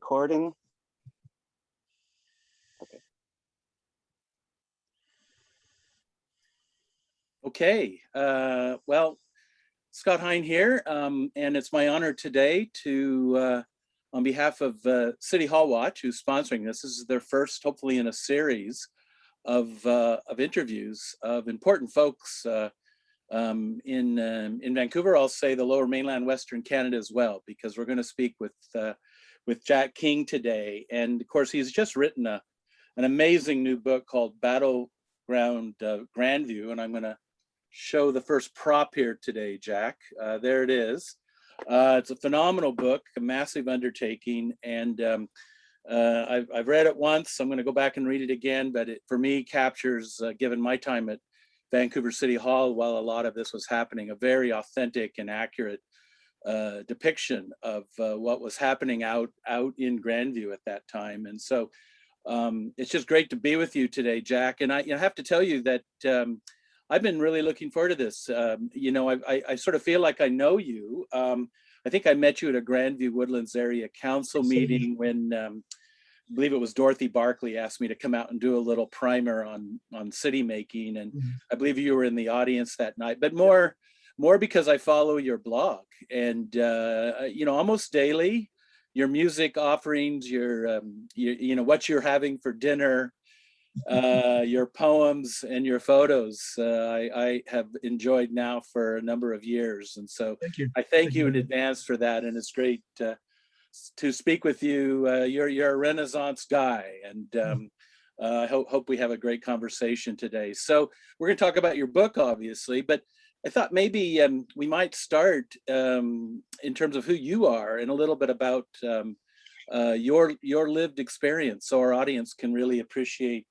recording. Okay. Okay. Well, Scot Hein here, and it's my honor today to, on behalf of City Hall Watch, who's sponsoring this. This is their first, hopefully, in a series of interviews of important folks in Vancouver. I'll say the Lower Mainland, Western Canada as well, because we're going to speak with Jak King today. And of course, he's just written an amazing new book called Battleground, Grandview, and I'm going to show the first prop here today, Jak. There it is. It's a phenomenal book, a massive undertaking, and I've read it once. I'm going to go back and read it again, but it, for me, captures, given my time at Vancouver City Hall while a lot of this was happening, a very authentic and accurate depiction of what was happening out in Grandview at that time. And so it's just great to be with you today, Jak. And I have to tell you that I've been really looking forward to this. I sort of feel like I know you. I think I met you at a Grandview-Woodlands area council meeting when I believe it was Dorothy Barkley asked me to come out and do a little primer on city making. And I believe you were in the audience that night, but more because I follow your blog and, almost daily, your music offerings, your what you're having for dinner, your poems and your photos, I have enjoyed now for a number of years. And so I thank you in advance for that. And it's great to speak with you. You're a Renaissance guy, and I hope we have a great conversation today. So we're going to talk about your book, obviously, but I thought maybe we might start in terms of who you are and a little bit about your lived experience, so our audience can really appreciate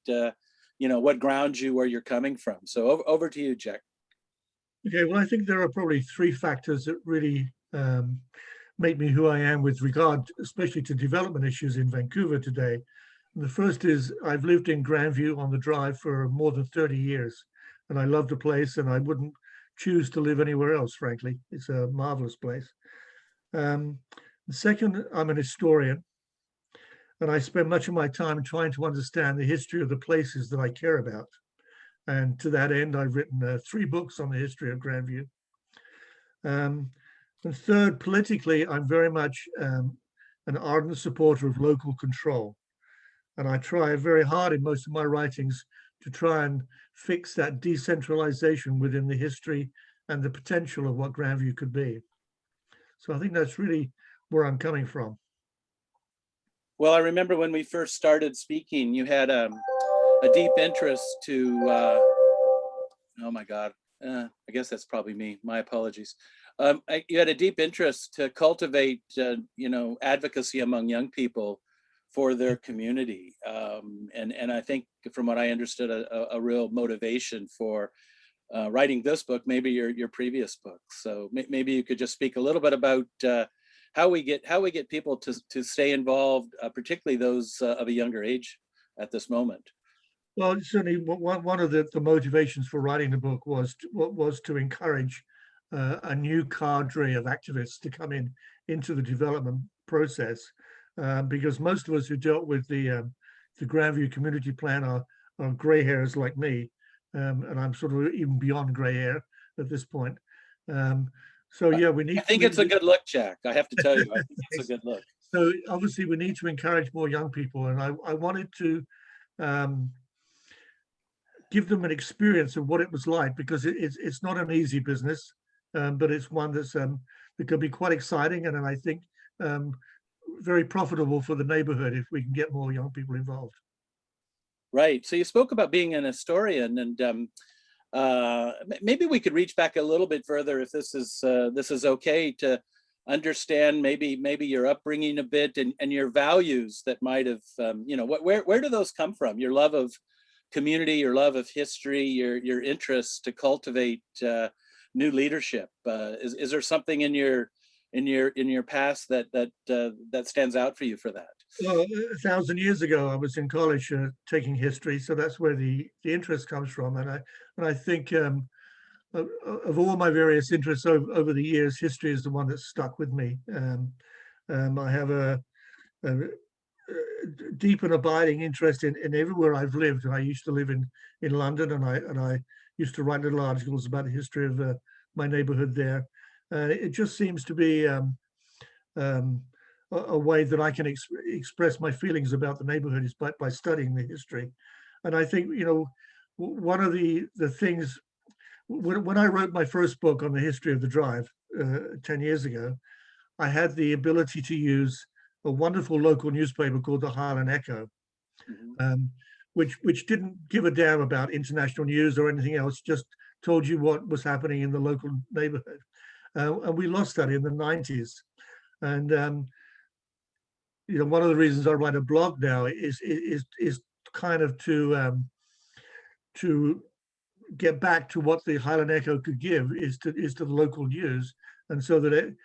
what grounds you where you're coming from. So over to you, Jak. Okay, well, I think there are probably three factors that really make me who I am with regard, especially to development issues in Vancouver today. And the first is I've lived in Grandview on the Drive for more than 30 years, and I love the place, and I wouldn't choose to live anywhere else, frankly. It's a marvelous place. The second, I'm an historian, and I spend much of my time trying to understand the history of the places that I care about. And to that end, I've written 3 books on the history of Grandview. And third, politically, I'm very much an ardent supporter of local control. And I try very hard in most of my writings to try and fix that decentralization within the history and the potential of what Grandview could be. So I think that's really where I'm coming from. Well, I remember when we first started speaking, you had a deep interest to, oh my God, I guess that's probably me, my apologies. You had a deep interest to cultivate, advocacy among young people for their community. And I think from what I understood, a real motivation for writing this book, maybe your previous book. So maybe you could just speak a little bit about how we get people to stay involved, particularly those of a younger age at this moment. Well, certainly one of the motivations for writing the book was to encourage a new cadre of activists to come into the development process, because most of us who dealt with the Grandview Community Plan are gray hairs like me, and I'm sort of even beyond gray hair at this point. So yeah, we need. I think it's a good look, Jak. I have to tell you, I think it's a good look. So obviously, we need to encourage more young people, and I wanted to give them an experience of what it was like, because it's not an easy business, but it's one that could be quite exciting, and I think very profitable for the neighborhood if we can get more young people involved. Right. So you spoke about being an historian, and maybe we could reach back a little bit further if this is okay, to understand maybe your upbringing a bit and your values that might have, where do those come from? Your love of community, your love of history, your interest to cultivate new leadership. Is there something in your past that stands out for you for that? Well, 1,000 years ago, I was in college taking history, so that's where the interest comes from. And I think of all my various interests over the years, history is the one that stuck with me. I have deep and abiding interest in everywhere I've lived. And I used to live in London, and I used to write little articles about the history of my neighborhood there. It just seems to be a way that I can express my feelings about the neighborhood is by studying the history. And I think, one of the things, when I wrote my first book on the history of the drive 10 years ago, I had the ability to use a wonderful local newspaper called the Highland Echo, which didn't give a damn about international news or anything else, just told you what was happening in the local neighborhood. And we lost that in the 90s. And one of the reasons I write a blog now is kind of to get back to what the Highland Echo could give is to the local news, and so that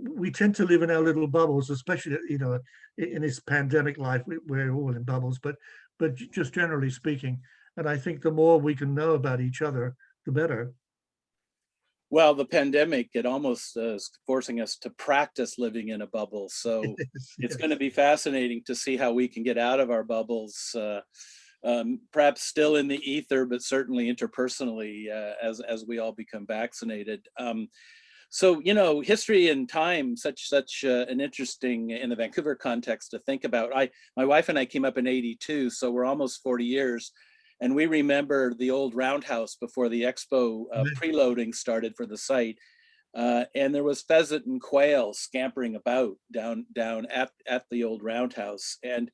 we tend to live in our little bubbles, especially in this pandemic life. We're all in bubbles, but just generally speaking. And I think the more we can know about each other, the better. Well, the pandemic, it almost is forcing us to practice living in a bubble. So it's going to be fascinating to see how we can get out of our bubbles, perhaps still in the ether, but certainly interpersonally as we all become vaccinated. So, history and time, such an interesting, in the Vancouver context, to think about. My wife and I came up in '82, so we're almost 40 years. And we remember the old roundhouse before the expo preloading started for the site. And there was pheasant and quail scampering about down at the old roundhouse. And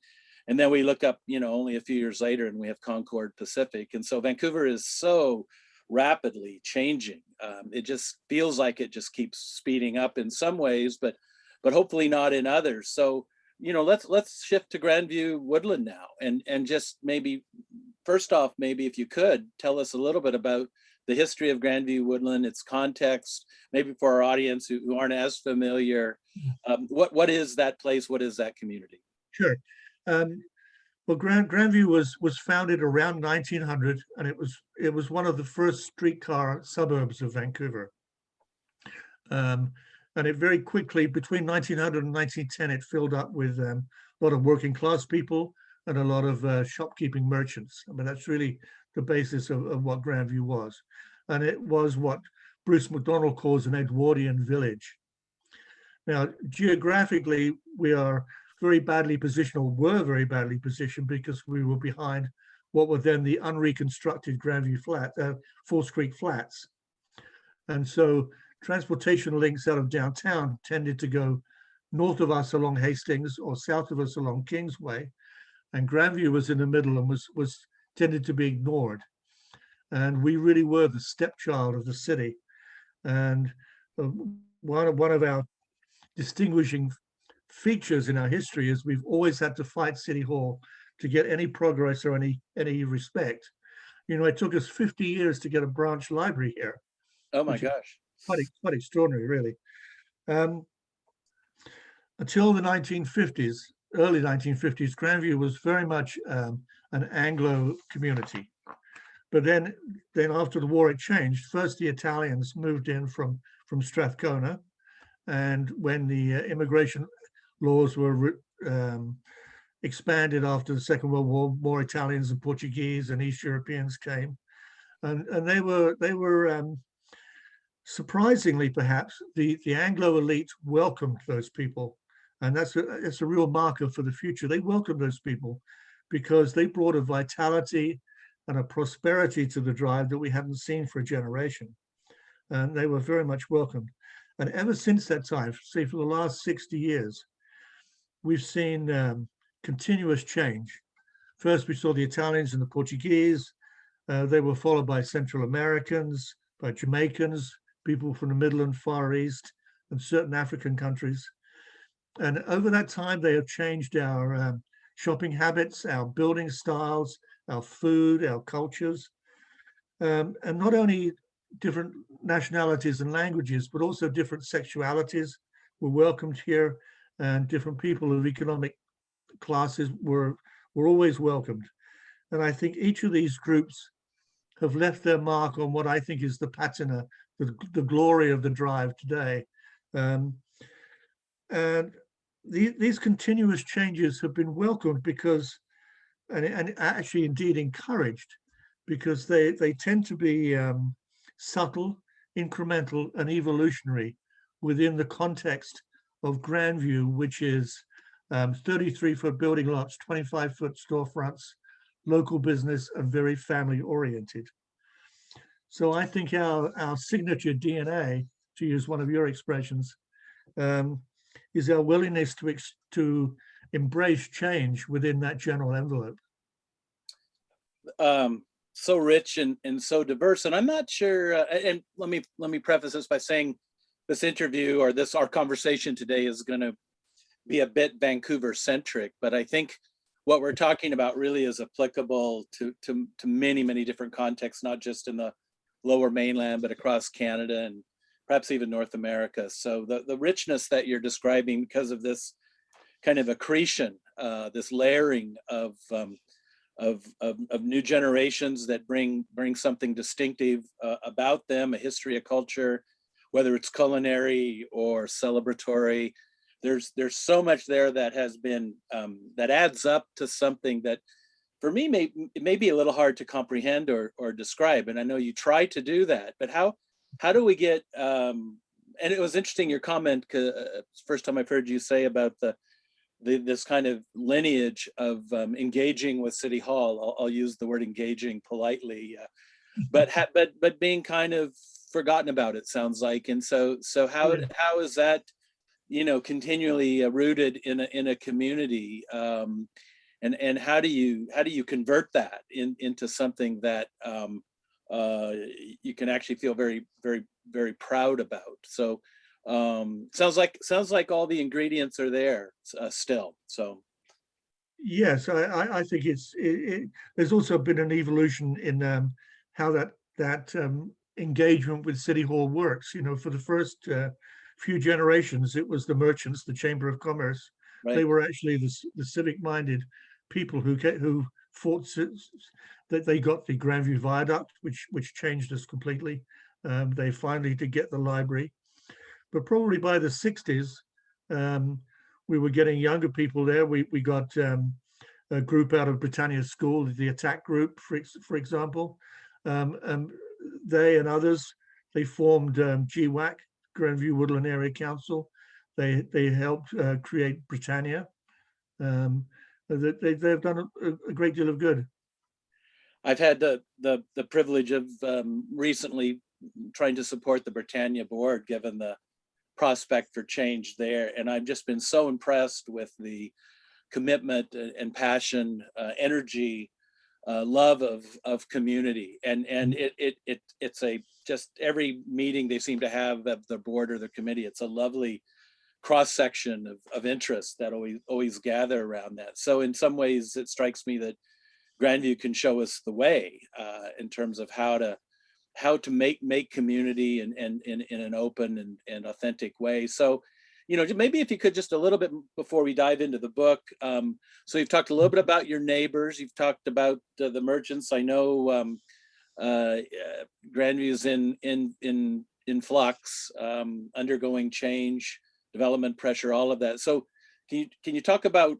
then we look up, only a few years later, and we have Concord Pacific. And so Vancouver is so rapidly changing. It just feels like it just keeps speeding up in some ways, but hopefully not in others. So, let's shift to Grandview-Woodland now, and just maybe first off, maybe if you could tell us a little bit about the history of Grandview-Woodland, its context, maybe for our audience who aren't as familiar. What is that place? What is that community? Sure. Well, Grandview was founded around 1900, and it was one of the first streetcar suburbs of Vancouver. And it very quickly, between 1900 and 1910, it filled up with a lot of working class people and a lot of shopkeeping merchants. I mean, that's really the basis of what Grandview was. And it was what Bruce McDonald calls an Edwardian village. Now, geographically, we are very badly positioned, or were very badly positioned, because we were behind what were then the unreconstructed Grandview Falls Creek Flats. And so transportation links out of downtown tended to go north of us along Hastings or south of us along Kingsway. And Grandview was in the middle and was tended to be ignored. And we really were the stepchild of the city. And one of our distinguishing features in our history is we've always had to fight City Hall to get any progress or any respect. It took us 50 years to get a branch library here. Oh my gosh. Quite extraordinary, really. Until the 1950s, early 1950s, Grandview was very much an Anglo community. But then after the war, it changed. First, the Italians moved in from Strathcona, and when the immigration laws were expanded after the Second World War, more Italians and Portuguese and East Europeans came, and they were surprisingly, perhaps, the Anglo elite welcomed those people. And that's a real marker for the future. They welcomed those people because they brought a vitality and a prosperity to the drive that we hadn't seen for a generation. And they were very much welcomed. And ever since that time, say for the last 60 years, we've seen continuous change. First, we saw the Italians and the Portuguese. They were followed by Central Americans, by Jamaicans, people from the Middle and Far East, and certain African countries. And over that time, they have changed our shopping habits, our building styles, our food, our cultures, and not only different nationalities and languages, but also different sexualities were welcomed here, and different people of economic classes were always welcomed. And I think each of these groups have left their mark on what I think is the patina, the glory of the drive today. And these continuous changes have been welcomed because, and actually indeed encouraged, because they tend to be subtle, incremental, and evolutionary within the context of Grandview, which is 33-foot building lots, 25-foot storefronts, local business, and very family oriented. So I think our signature DNA, to use one of your expressions, is our willingness to embrace change within that general envelope. So rich and so diverse, and I'm not sure. And let me preface this by saying, this interview or our conversation today is going to be a bit Vancouver centric, but I think what we're talking about really is applicable to many different contexts, not just in the Lower Mainland, but across Canada and perhaps even North America. So the richness that you're describing, because of this kind of accretion, this layering of new generations that bring something distinctive about them, a history, a culture, whether it's culinary or celebratory. There's so much there that has been that adds up to something that, for me, it may be a little hard to comprehend or describe. And I know you try to do that, but how do we get? And it was interesting, your comment, first time I've heard you say about this kind of lineage of engaging with City Hall. I'll use the word engaging politely, but being kind of forgotten about, it sounds like. And so how is that, continually rooted in a community, and how do you convert that into something that you can actually feel very proud about? So sounds like all the ingredients are there still. So yes, I think there's also been an evolution in how that engagement with City Hall works. For the first few generations, it was the merchants, the Chamber of Commerce. right. They were actually the civic-minded people who fought that they got the Grandview Viaduct, which changed us completely. They finally did get the library, but probably by the 60s, we were getting younger people there. We got a group out of Britannia School, the Attack Group, for example. They and others, they formed GWAC, Grandview-Woodland Area Council. They helped create Britannia. They've done a great deal of good. I've had the privilege of recently trying to support the Britannia board, given the prospect for change there, and I've just been so impressed with the commitment and passion, energy, love of community, and it's just every meeting they seem to have of the board or the committee, it's a lovely cross section of interests that always gather around that. So in some ways, it strikes me that Grandview can show us the way in terms of how to make community in an open and authentic way. So, maybe if you could, just a little bit before we dive into the book. So you've talked a little bit about your neighbors. You've talked about the merchants. I know Grandview's in flux, undergoing change, development pressure, all of that. So can you talk about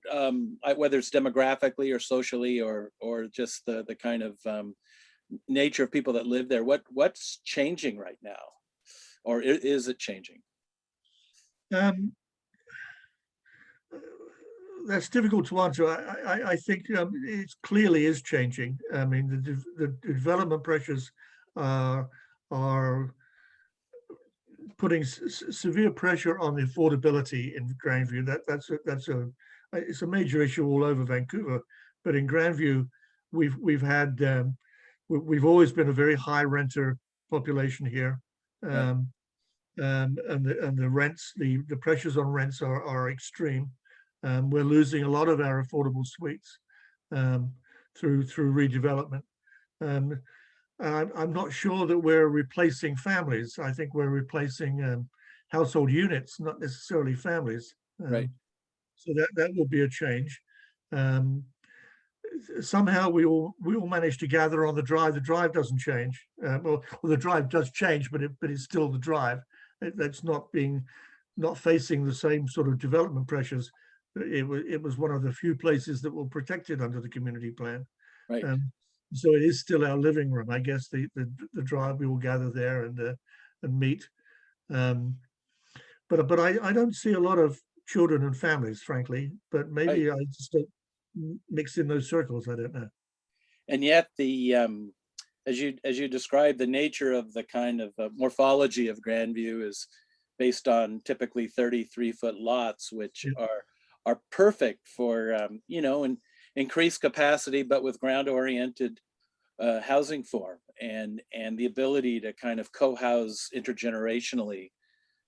whether it's demographically or socially or just the kind of nature of people that live there? What's changing right now, or is it changing? That's difficult to answer. I think it clearly is changing. I mean, the development pressures are putting severe pressure on the affordability in Grandview. It's a major issue all over Vancouver, but in Grandview, we've always been a very high renter population here, and the rents, the pressures on rents are extreme. We're losing a lot of our affordable suites through redevelopment. I'm not sure that we're replacing families. I think we're replacing household units, not necessarily families. Right. So that will be a change. Somehow we all manage to gather on the drive. The drive doesn't change. Well, the drive does change, but it's still the drive. That's not being not facing the same sort of development pressures. It was one of the few places that were protected under the community plan. Right. So it is still our living room. I guess the drive, we will gather there and meet. But I don't see a lot of children and families, frankly. But maybe Right. I just don't mix in those circles. I don't know. And yet the as you described, the nature of the kind of morphology of Grandview is based on typically 33-foot lots, which Yeah. are perfect for and increased capacity, but with ground-oriented housing form and the ability to kind of co-house intergenerationally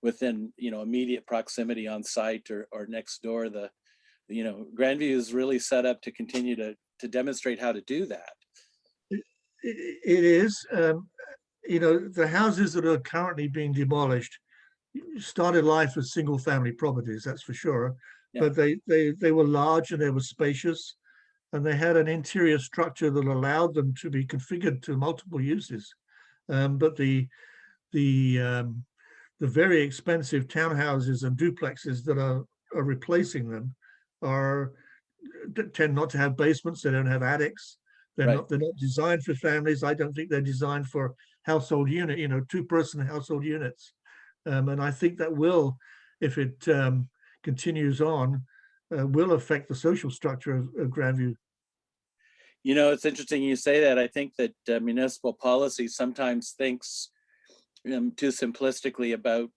within immediate proximity on site or next door. Grandview is really set up to continue to demonstrate how to do that. It is. The houses that are currently being demolished started life as single family properties, that's for sure. Yeah. But they were large and they were spacious, and they had an interior structure that allowed them to be configured to multiple uses. But the very expensive townhouses and duplexes that are replacing them tend not to have basements. They don't have attics. They're Right. not designed for families. I don't think they're designed for household unit, two-person household units. And I think that will, if it continues on, will affect the social structure of Grandview. It's interesting you say that. I think that municipal policy sometimes thinks too simplistically about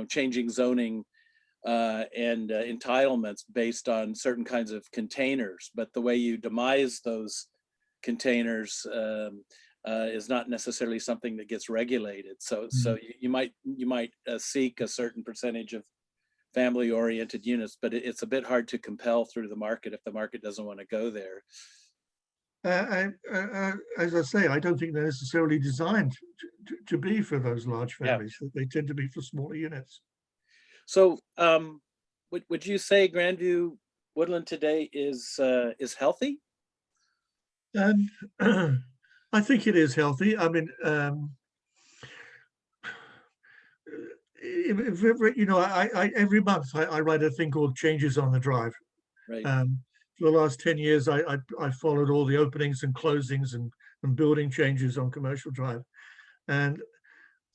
changing zoning and entitlements based on certain kinds of containers, but the way you demise those containers is not necessarily something that gets regulated. So you might seek a certain percentage of family-oriented units, but it's a bit hard to compel through the market if the market doesn't want to go there. As I say, I don't think they're necessarily designed to be for those large families. Yeah. They tend to be for smaller units. So would you say Grandview Woodland today is healthy? I think it is healthy. I mean, every month I write a thing called Changes on the Drive. Right. For the last 10 years, I followed all the openings and closings and building changes on Commercial Drive. And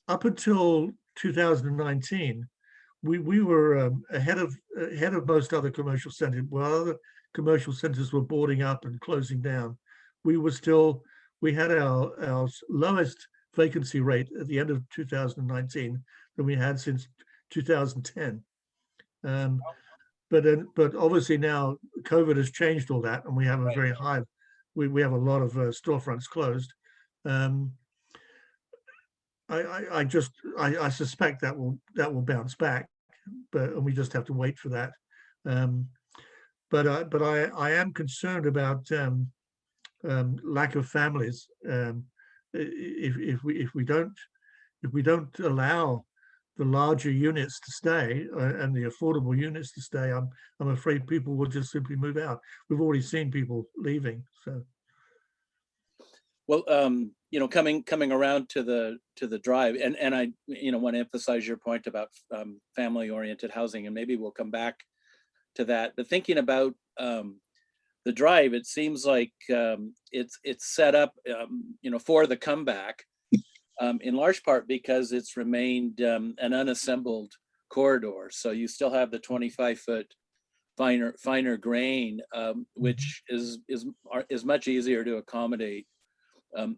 up until 2019, we were ahead of most other commercial centers. While other commercial centers were boarding up and closing down, we had our lowest vacancy rate at the end of 2019 than we had since 2010. But obviously now COVID has changed all that, and we have a very high. We have a lot of storefronts closed. I suspect that will bounce back, and we just have to wait for that. But I am concerned about lack of families. If we don't allow the larger units to stay and the affordable units to stay, I'm afraid people will just simply move out. We've already seen people leaving. So, well, coming around to the drive, and I want to emphasize your point about family-oriented housing, and maybe we'll come back to that. But thinking about the drive, it seems like it's set up for the comeback. In large part because it's remained an unassembled corridor. So you still have the 25-foot finer grain, which is much easier to accommodate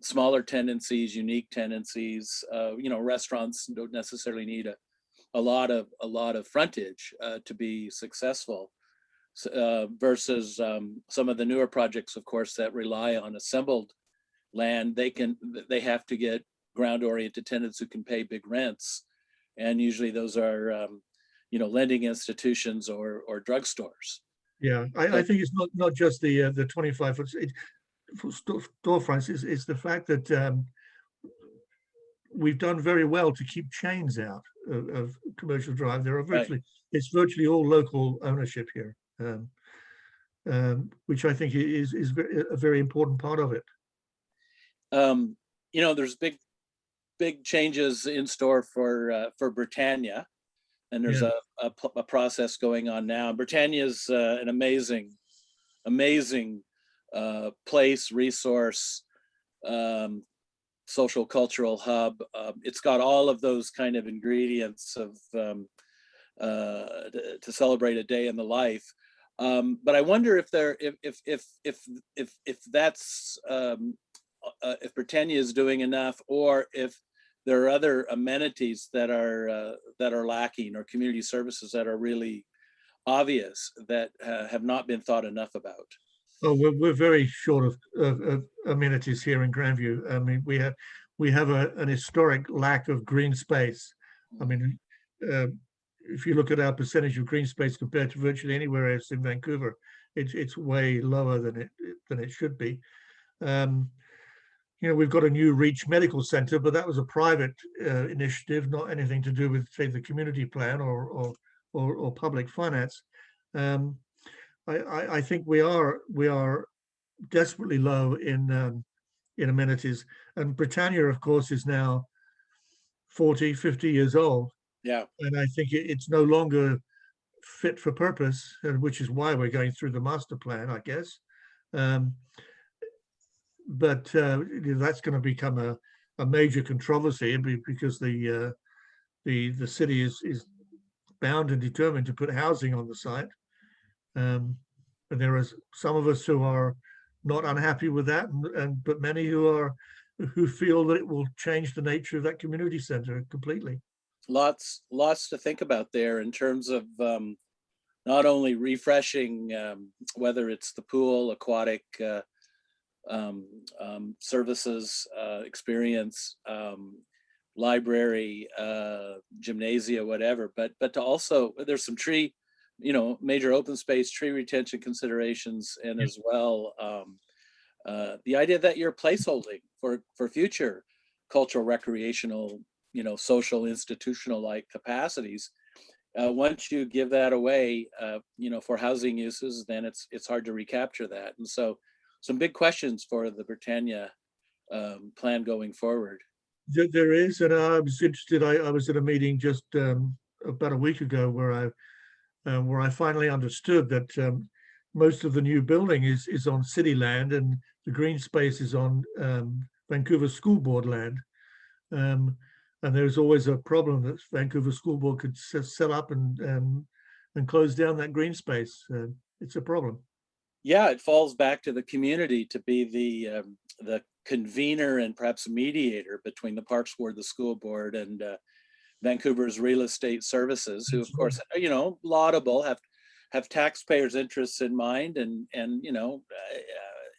smaller tenancies, unique tenancies. Restaurants don't necessarily need a lot of frontage to be successful. Versus some of the newer projects, of course, that rely on assembled land. They have to get ground-oriented tenants who can pay big rents, and usually those are lending institutions or drugstores. Yeah, I think it's not just the 25-foot storefronts. It's the fact that we've done very well to keep chains out of Commercial Drive. There are it's virtually all local ownership here, which I think is a very important part of it. There's big changes in store for Britannia. and there's Yeah. a process going on now. Britannia's an amazing place, resource, um, social cultural hub. It's got all of those kind of ingredients of to celebrate a day in the life. But I wonder if there if that's if Britannia is doing enough, or if there are other amenities that are lacking, or community services that are really obvious that have not been thought enough about. Oh, we're very short of amenities here in Grandview. I mean, we have an historic lack of green space. I mean, uh, if you look at our percentage of green space compared to virtually anywhere else in Vancouver, it's way lower than it should be. Um, we've got a new Reach Medical Center, but that was a private initiative, not anything to do with, say, the community plan or public finance. Um, I think we are desperately low in amenities, and Britannia, of course, is now 40, 50 years old, Yeah. and I think it's no longer fit for purpose, and which is why we're going through the master plan, I guess. Um, but that's going to become a major controversy because the city is bound and determined to put housing on the site. And there are some of us who are not unhappy with that, but many who feel that it will change the nature of that community center completely. Lots to think about there in terms of not only refreshing, whether it's the pool, aquatic services, experience, library, gymnasia, whatever, but to also, there's some tree, major open space tree retention considerations, and as well the idea that you're placeholding for future cultural, recreational, social, institutional like capacities. Once you give that away, for housing uses, then it's hard to recapture that. And so, some big questions for the Britannia plan going forward. There is, and I was interested. I was at a meeting just about a week ago where I finally understood that most of the new building is on city land, and the green space is on Vancouver School Board land. And there's always a problem that Vancouver School Board could set up and close down that green space. It's a problem. Yeah, it falls back to the community to be the convener and perhaps mediator between the Parks Board, the school board, and Vancouver's real estate services, who of course, laudable, have taxpayers' interests in mind, and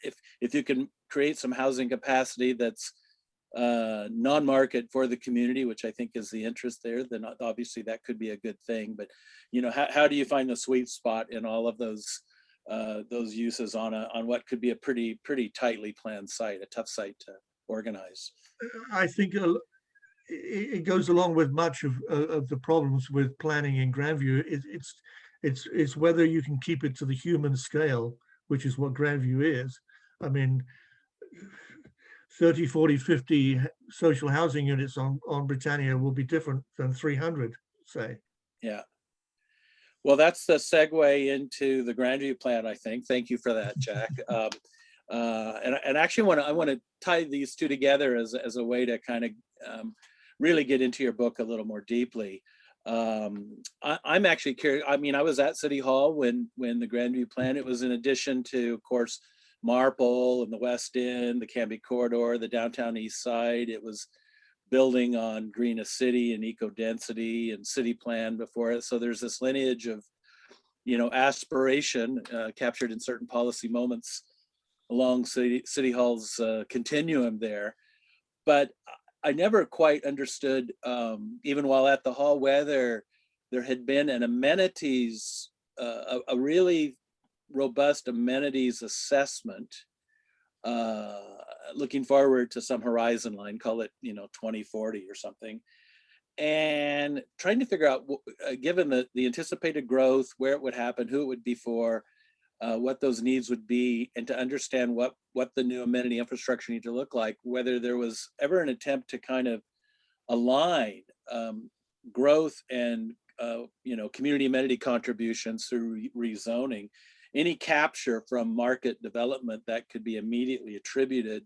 if you can create some housing capacity that's non-market for the community, which I think is the interest there, then obviously that could be a good thing. But how do you find the sweet spot in all of those uses on what could be a pretty tightly planned site, a tough site to organize? I think it goes along with much of the problems with planning in Grandview. It's whether you can keep it to the human scale, which is what Grandview is. I mean, 30, 40, 50 social housing units on Britannia will be different than 300, say. Yeah. Well, that's the segue into the Grandview plan, I think. Thank you for that, Jack. And actually, I want to tie these two together as a way to kind of really get into your book a little more deeply. I'm actually curious. I mean, I was at City Hall when the Grandview plan. It was in addition to, of course, Marple and the West End, the Cambie Corridor, the downtown East Side. It was building on greenest city and eco-density and city plan before it. So there's this lineage of, aspiration captured in certain policy moments along City Hall's continuum there. But I never quite understood, even while at the hall, whether there had been an amenities, a really robust amenities assessment, looking forward to some horizon line, call it 2040 or something, and trying to figure out, given the anticipated growth, where it would happen, who it would be for, what those needs would be, and to understand what the new amenity infrastructure need to look like, whether there was ever an attempt to kind of align growth and community amenity contributions through rezoning, any capture from market development that could be immediately attributed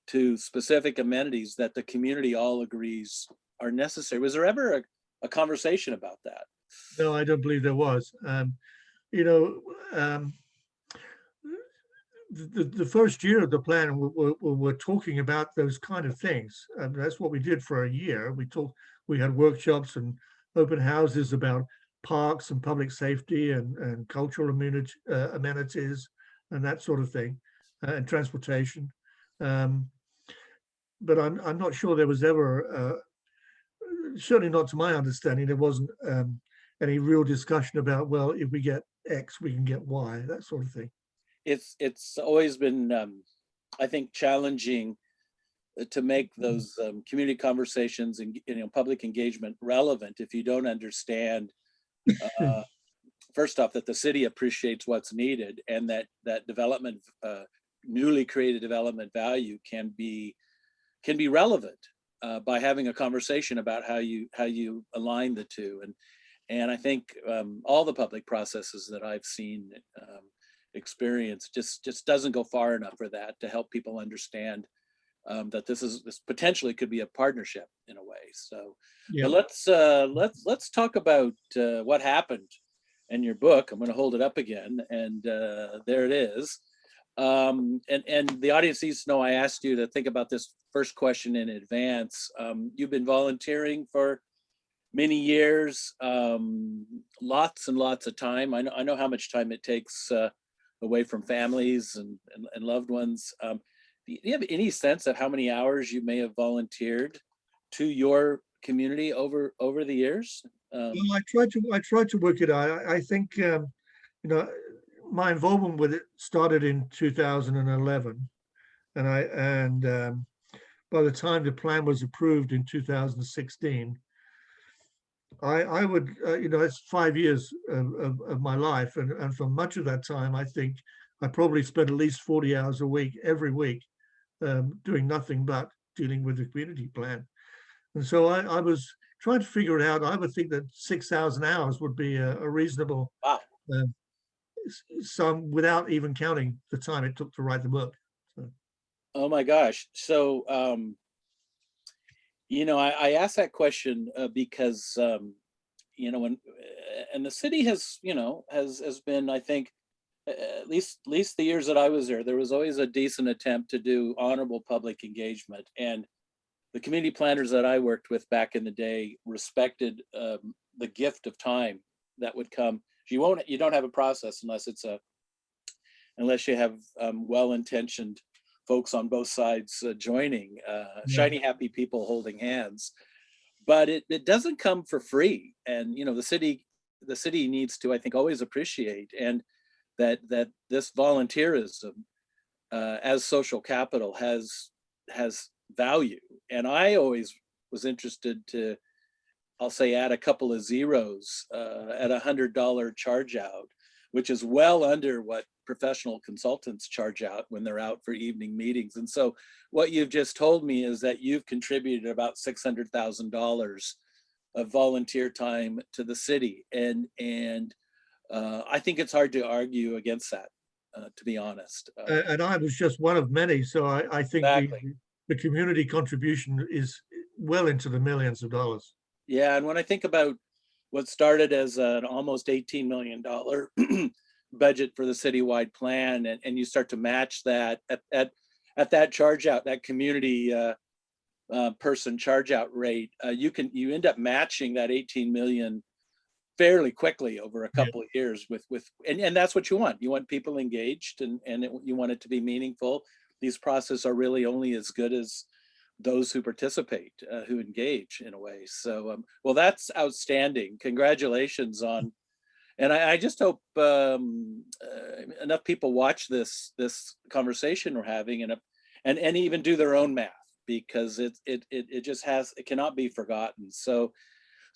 to specific amenities that the community all agrees are necessary. Was there ever a conversation about that? No, I don't believe there was. You know, the first year of the plan, we're talking about those kind of things. That's what we did for a year. We had workshops and open houses about parks and public safety and cultural amenities and that sort of thing, and transportation. But I'm not sure there was ever, certainly not to my understanding, there wasn't any real discussion about, well, if we get X, we can get Y, that sort of thing. It's always been, I think, challenging to make those community conversations and public engagement relevant if you don't understand, first off, that the city appreciates what's needed, and that development, newly created development value can be relevant by having a conversation about how you align the two. And I think all the public processes that I've seen experience just doesn't go far enough for that to help people understand that this potentially could be a partnership in a way. So, Yeah. but let's talk about what happened in your book. I'm going to hold it up again, and there it is. And the audience needs to know I asked you to think about this first question in advance. You've been volunteering for many years, lots and lots of time. I know how much time it takes away from families and loved ones. Do you have any sense of how many hours you may have volunteered to your community over the years? Well, I tried to work it out. I think my involvement with it started in 2011, and by the time the plan was approved in 2016, I would it's 5 years of my life, and for much of that time, I think I probably spent at least 40 hours a week every week doing nothing but dealing with the community plan. And so I was trying to figure it out. I would think that 6,000 hours would be a reasonable sum, without even counting the time it took to write the book. So. Oh my gosh. So, I asked that question because, when, and the city has been, I think, at least the years that I was there was always a decent attempt to do honorable public engagement. And the community planners that I worked with back in the day respected the gift of time that would come. You don't have a process unless you have well-intentioned folks on both sides joining, shiny, happy people holding hands. But it doesn't come for free. And the city needs to, I think, always appreciate and that this volunteerism as social capital has value. And I always was interested to, I'll say, add a couple of zeros at $100 charge out, which is well under what professional consultants charge out when they're out for evening meetings. And so what you've just told me is that you've contributed about $600,000 of volunteer time to the city. And I think it's hard to argue against that, to be honest. And I was just one of many. So I think exactly. the community contribution is well into the millions of dollars. Yeah, and when I think about what started as an almost $18 million budget for the citywide plan, and you start to match that at that charge out, that community person charge out rate, you end up matching that 18 million fairly quickly over a couple of years and that's what you want. You want people engaged, and you want it to be meaningful. These processes are really only as good as those who participate, who engage in a way. So, well, that's outstanding. Congratulations on, and I just hope enough people watch this conversation we're having and even do their own math, because it cannot be forgotten. So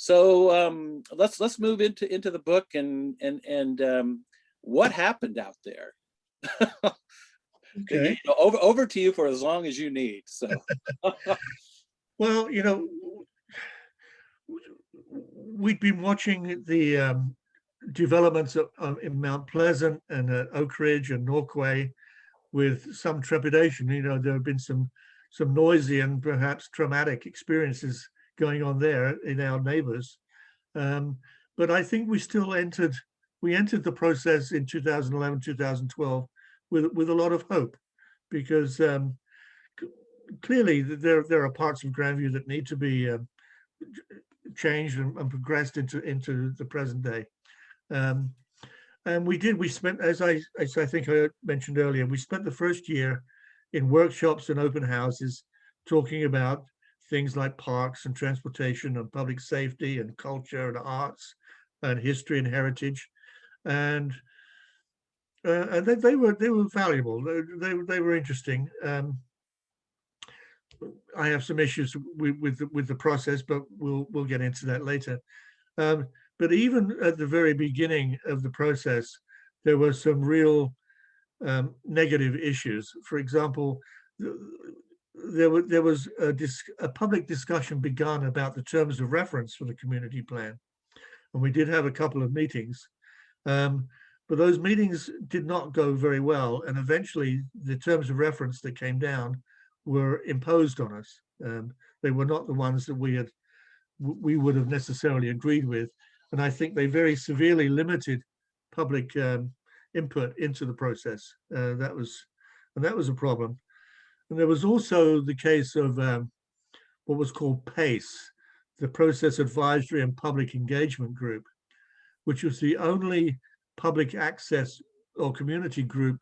let's move into the book and what happened out there. Okay. Over to you for as long as you need. So, well, we'd been watching the developments in Mount Pleasant and at Oak Ridge and Norquay with some trepidation. You know, there have been some noisy and perhaps traumatic experiences going on there in our neighbors. But I think we entered the process in 2011, 2012 with a lot of hope, because clearly there are parts of Grandview that need to be changed and progressed into the present day. And we spent, as I think I mentioned earlier, we spent the first year in workshops and open houses talking about things like parks and transportation and public safety and culture and arts and history and heritage. And they were valuable. They were interesting. I have some issues with the process, but we'll get into that later. But even at the very beginning of the process, there were some real negative issues. For example, there was a public discussion begun about the terms of reference for the community plan, and we did have a couple of meetings. But those meetings did not go very well, and eventually the terms of reference that came down were imposed on us. They were not the ones that we would have necessarily agreed with, and I think they very severely limited public input into the process. That was a problem. And there was also the case of what was called PACE, the Process Advisory and Public Engagement Group, which was the only public access or community group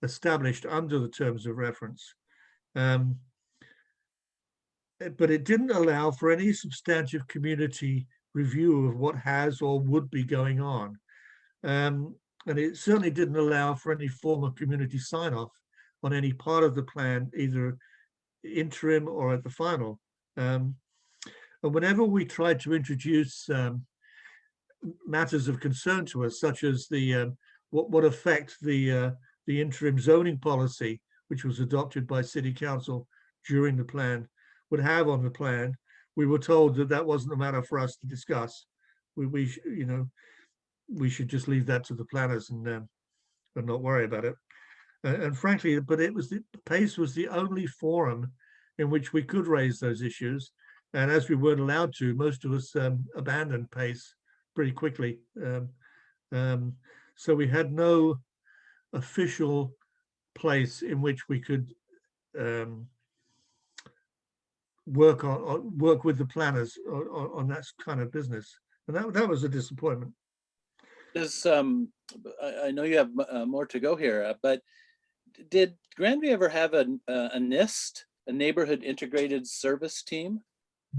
established under the terms of reference. But it didn't allow for any substantive community review of what has or would be going on. And it certainly didn't allow for any form of community sign-off on any part of the plan, either interim or at the final. And whenever we tried to introduce matters of concern to us, such as what effect the interim zoning policy, which was adopted by City Council during the plan, would have on the plan, we were told that wasn't a matter for us to discuss. We should just leave that to the planners and not worry about it. And frankly, but PACE was the only forum in which we could raise those issues. And as we weren't allowed to, most of us abandoned PACE pretty quickly. So we had no official place in which we could work with the planners on that kind of business, and that was a disappointment. Does I know you have more to go here, but did Grandview ever have a NIST, a neighborhood integrated service team?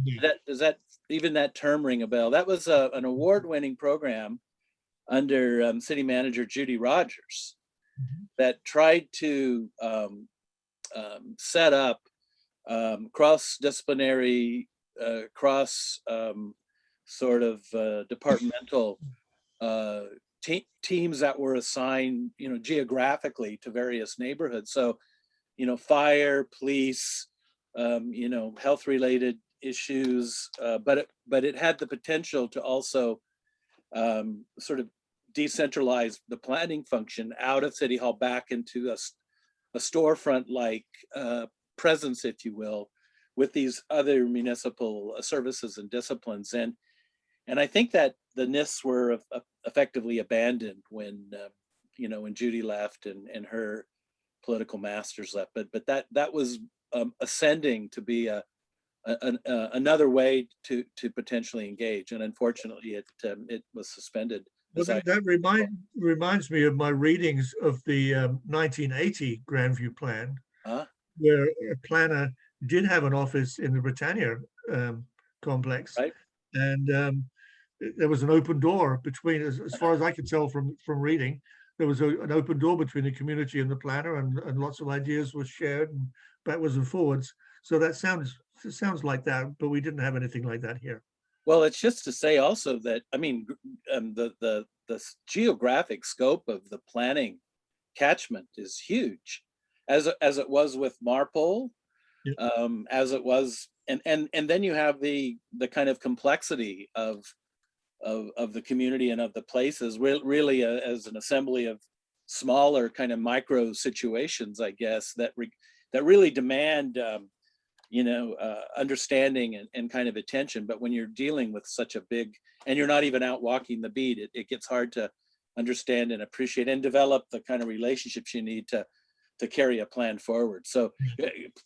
Yeah. Does that even that term ring a bell? That was an award-winning program under city manager Judy Rogers that tried to set up cross-disciplinary, cross sort of departmental teams that were assigned, geographically to various neighborhoods. So, fire, police, health-related issues, but it had the potential to also sort of decentralize the planning function out of City Hall back into a storefront-like presence, if you will, with these other municipal services and disciplines. And I think that the NISTs were effectively abandoned when Judy left and her political masters left. But that was ascending to be another way to potentially engage, and unfortunately it was suspended. Well, that reminds me of my readings of the 1980 Grandview Plan, where a planner did have an office in the Britannia complex, right? And there was an open door between, as far as I could tell from reading, there was an open door between the community and the planner, and lots of ideas were shared and backwards and forwards. So that sounds like that, but we didn't have anything like that here. Well, it's just to say also that, I mean, the geographic scope of the planning catchment is huge, as it was with Marpole, Yeah. as it was and then you have the kind of complexity of the community and of the places, really as an assembly of smaller kind of micro situations, I guess, that really demand understanding and kind of attention. But when you're dealing with such a big, and you're not even out walking the beat, it gets hard to understand and appreciate and develop the kind of relationships you need to carry a plan forward. So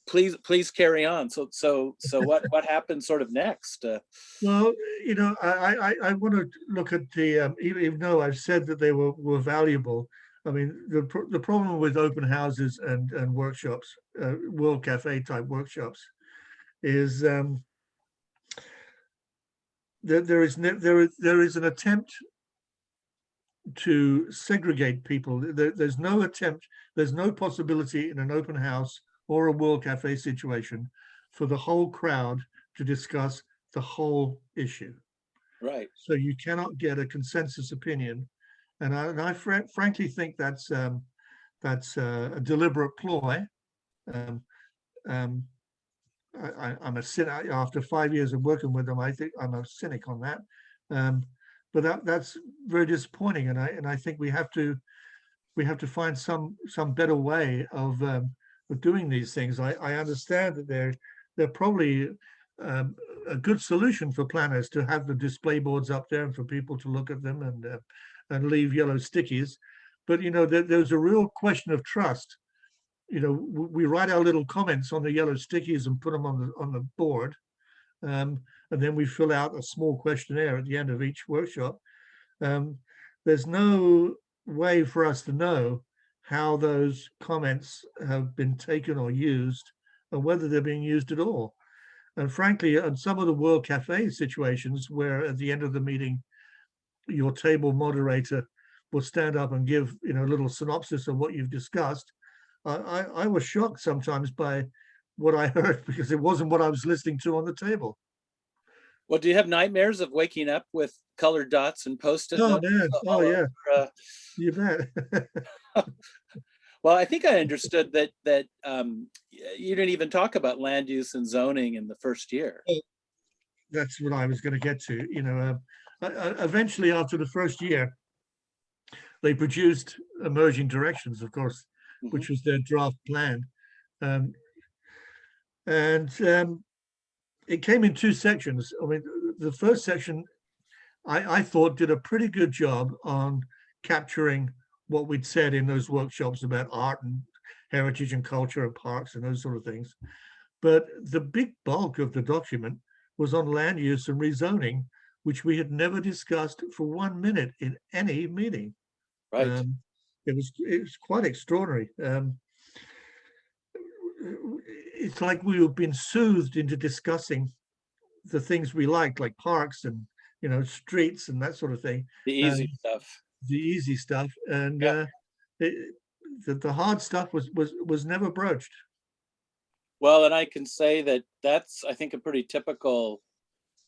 please carry on. So what happens sort of next? Well, I want to look at the, even though I've said that they were valuable. I mean, the problem with open houses and workshops, World Cafe type workshops, is that there is an attempt to segregate people. There's no attempt, there's no possibility in an open house or a World Cafe situation for the whole crowd to discuss the whole issue. Right. So you cannot get a consensus opinion, and I frankly think that's a deliberate ploy. I'm a cynic. After 5 years of working with them, I think I'm a cynic on that. But that's very disappointing, and I think we have to find some better way of doing these things. I understand that they're probably a good solution for planners to have the display boards up there and for people to look at them and leave yellow stickies. But there's a real question of trust. We write our little comments on the yellow stickies and put them on the board, and then we fill out a small questionnaire at the end of each workshop. There's no way for us to know how those comments have been taken or used, or whether they're being used at all. And frankly, on some of the World Cafe situations, where at the end of the meeting, your table moderator will stand up and give a little synopsis of what you've discussed, I was shocked sometimes by what I heard, because it wasn't what I was listening to on the table. Well, do you have nightmares of waking up with colored dots and post-it Oh notes? man, oh yeah, you bet. Well, I think I understood that you didn't even talk about land use and zoning in the first year. That's what I was going to get to. Eventually, after the first year, they produced emerging directions, of course, which was their draft plan, and it came in two sections. I mean, the first section, I thought, did a pretty good job on capturing what we'd said in those workshops about art and heritage and culture and parks and those sort of things. But the big bulk of the document was on land use and rezoning, which we had never discussed for 1 minute in any meeting. Right. It was quite extraordinary. It's like we have been soothed into discussing the things we like parks and streets and that sort of thing. The easy stuff. The easy stuff, and Yeah. the hard stuff was never broached. Well, and I can say that's, I think, a pretty typical,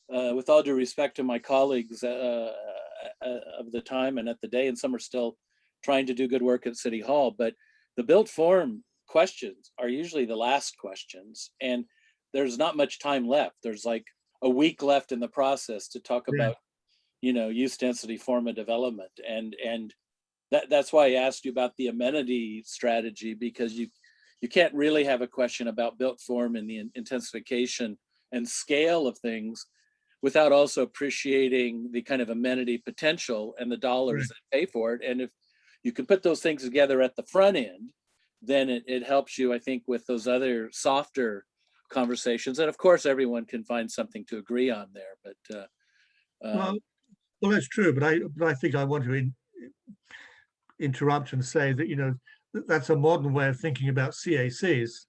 with all due respect to my colleagues of the time and at the day, and some are still trying to do good work at City Hall, but the built form questions are usually the last questions, and there's not much time left. There's like a week left in the process to talk about use density, form of development, and that's why I asked you about the amenity strategy, because you can't really have a question about built form and the intensification and scale of things without also appreciating the kind of amenity potential and the dollars that pay for it. And if you can put those things together at the front end, then it helps you, I think, with those other softer conversations. And of course, everyone can find something to agree on there. But well, that's true. But I think I want to interrupt and say that that's a modern way of thinking about CACs.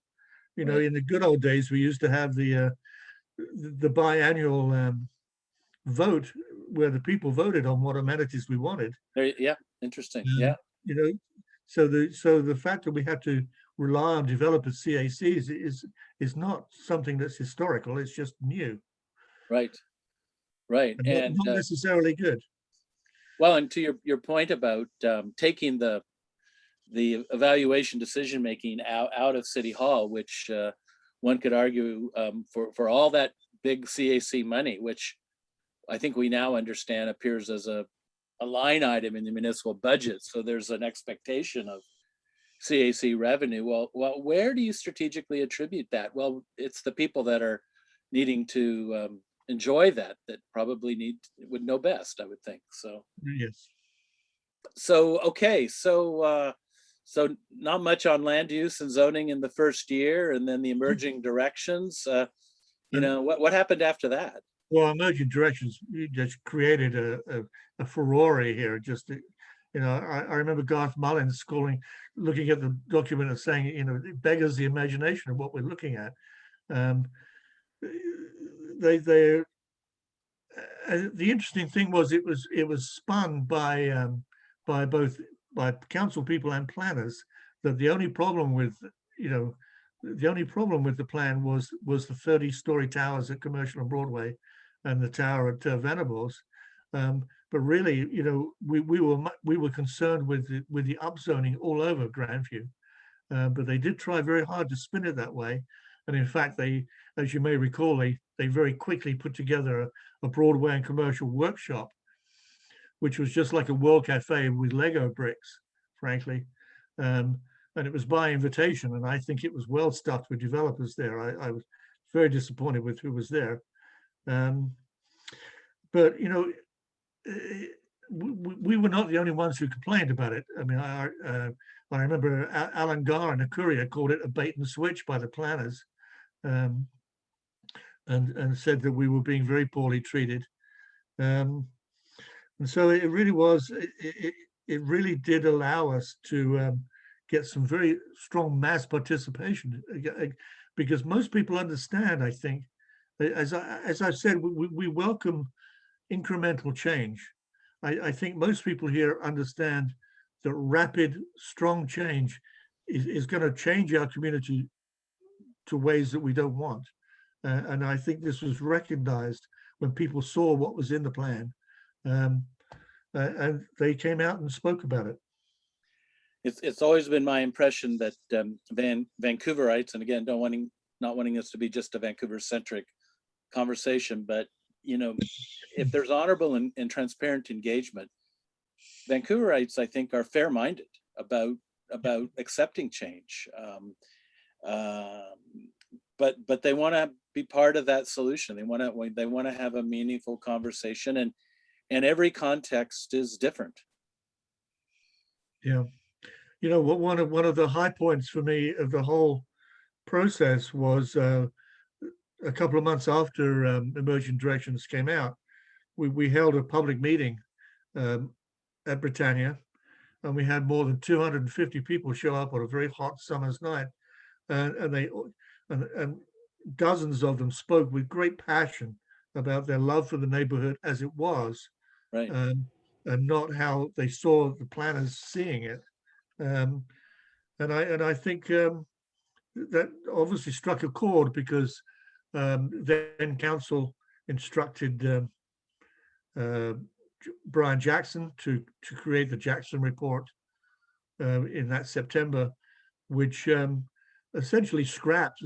Right. In the good old days, we used to have the biannual vote where the people voted on what amenities we wanted. Yeah, interesting. Yeah. So the fact that we have to rely on developer CACs is not something that's historical. It's just new. Right. And not necessarily good. Well, and to your point about taking the evaluation decision making out of City Hall, which one could argue for all that big CAC money, which I think we now understand appears as a line item in the municipal budget. So there's an expectation of CAC revenue. Well, where do you strategically attribute that? Well, it's the people that are needing to enjoy that probably would know best, I would think. So Yes. so okay, so not much on land use and zoning in the first year, and then the emerging directions. You know, what happened after that? Well, emerging directions, you just created a furore here. Just, you know, I remember Garth Mullins looking at the document and saying, you know, it beggars the imagination of what we're looking at. The interesting thing was it was spun by council people and planners that the only problem with, you know, the plan was the 30-story towers at Commercial and Broadway and the tower at Venables. But really, you know, we were concerned with the upzoning all over Grandview. But they did try very hard to spin it that way. And in fact, they, as you may recall, they very quickly put together a Broadway and commercial workshop, which was just like a World Cafe with Lego bricks, frankly. And it was by invitation, and I think it was well stuffed with developers there. I was very disappointed with who was there. But, you know, we were not the only ones who complained about it. I mean, I remember Alan Garr in the Courier called it a bait and switch by the planners, and said that we were being very poorly treated. And so it really was, it really did allow us to get some very strong mass participation, because most people understand, I think, as I said, we welcome incremental change. I think most people here understand that rapid, strong change is going to change our community to ways that we don't want. And I think this was recognized when people saw what was in the plan, and they came out and spoke about it. It's always been my impression that Vancouverites, and again, not wanting this to be just a Vancouver-centric conversation, but you know, if there's honorable and transparent engagement, Vancouverites, I think, are fair-minded about accepting change, but they want to be part of that solution. They want to have a meaningful conversation, and every context is different. Yeah. You know, what one of the high points for me of the whole process was a couple of months after Emerging Directions came out, we held a public meeting at Britannia, and we had more than 250 people show up on a very hot summer's night, and dozens of them spoke with great passion about their love for the neighborhood as it was, right, and not how they saw the planners seeing it. And I think that obviously struck a chord, because then council instructed Brian Jackson to create the Jackson Report in that September, which essentially scrapped,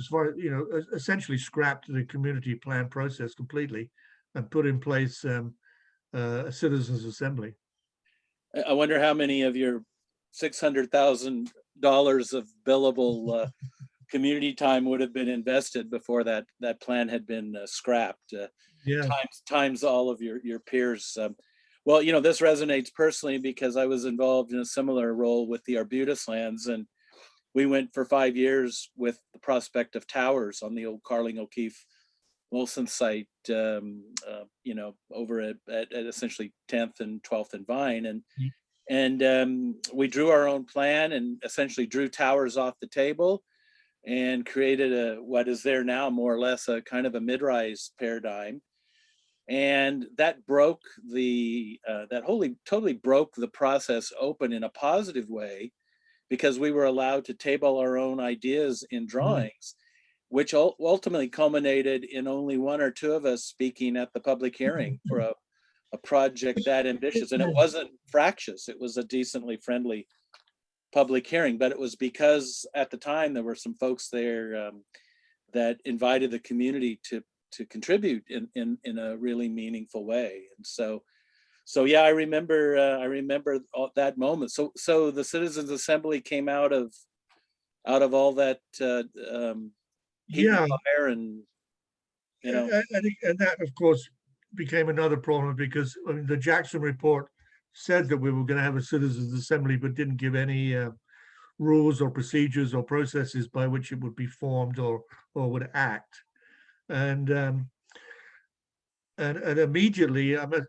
essentially scrapped the community plan process completely and put in place a citizens assembly. I wonder how many of your $600,000 of billable community time would have been invested before that plan had been scrapped. Yeah. Times all of your peers. Well, you know, this resonates personally because I was involved in a similar role with the Arbutus lands, and we went for 5 years with the prospect of towers on the old Carling O'Keefe Wilson site, you know, over at essentially 10th and 12th and Vine, and we drew our own plan and essentially drew towers off the table and created what is there now more or less a kind of a mid-rise paradigm. And that broke totally broke the process open in a positive way, because we were allowed to table our own ideas in drawings, which ultimately culminated in only one or two of us speaking at the public hearing for a project that ambitious. And it wasn't fractious, it was a decently friendly public hearing, but it was because at the time there were some folks there that invited the community to contribute in a really meaningful way. And so yeah, I remember that moment. So the Citizens Assembly came out of all that heat and Yeah, fire, and you know. and that of course became another problem because I mean, the Jackson report said that we were going to have a citizens assembly, but didn't give any rules or procedures or processes by which it would be formed or would act. And and immediately, the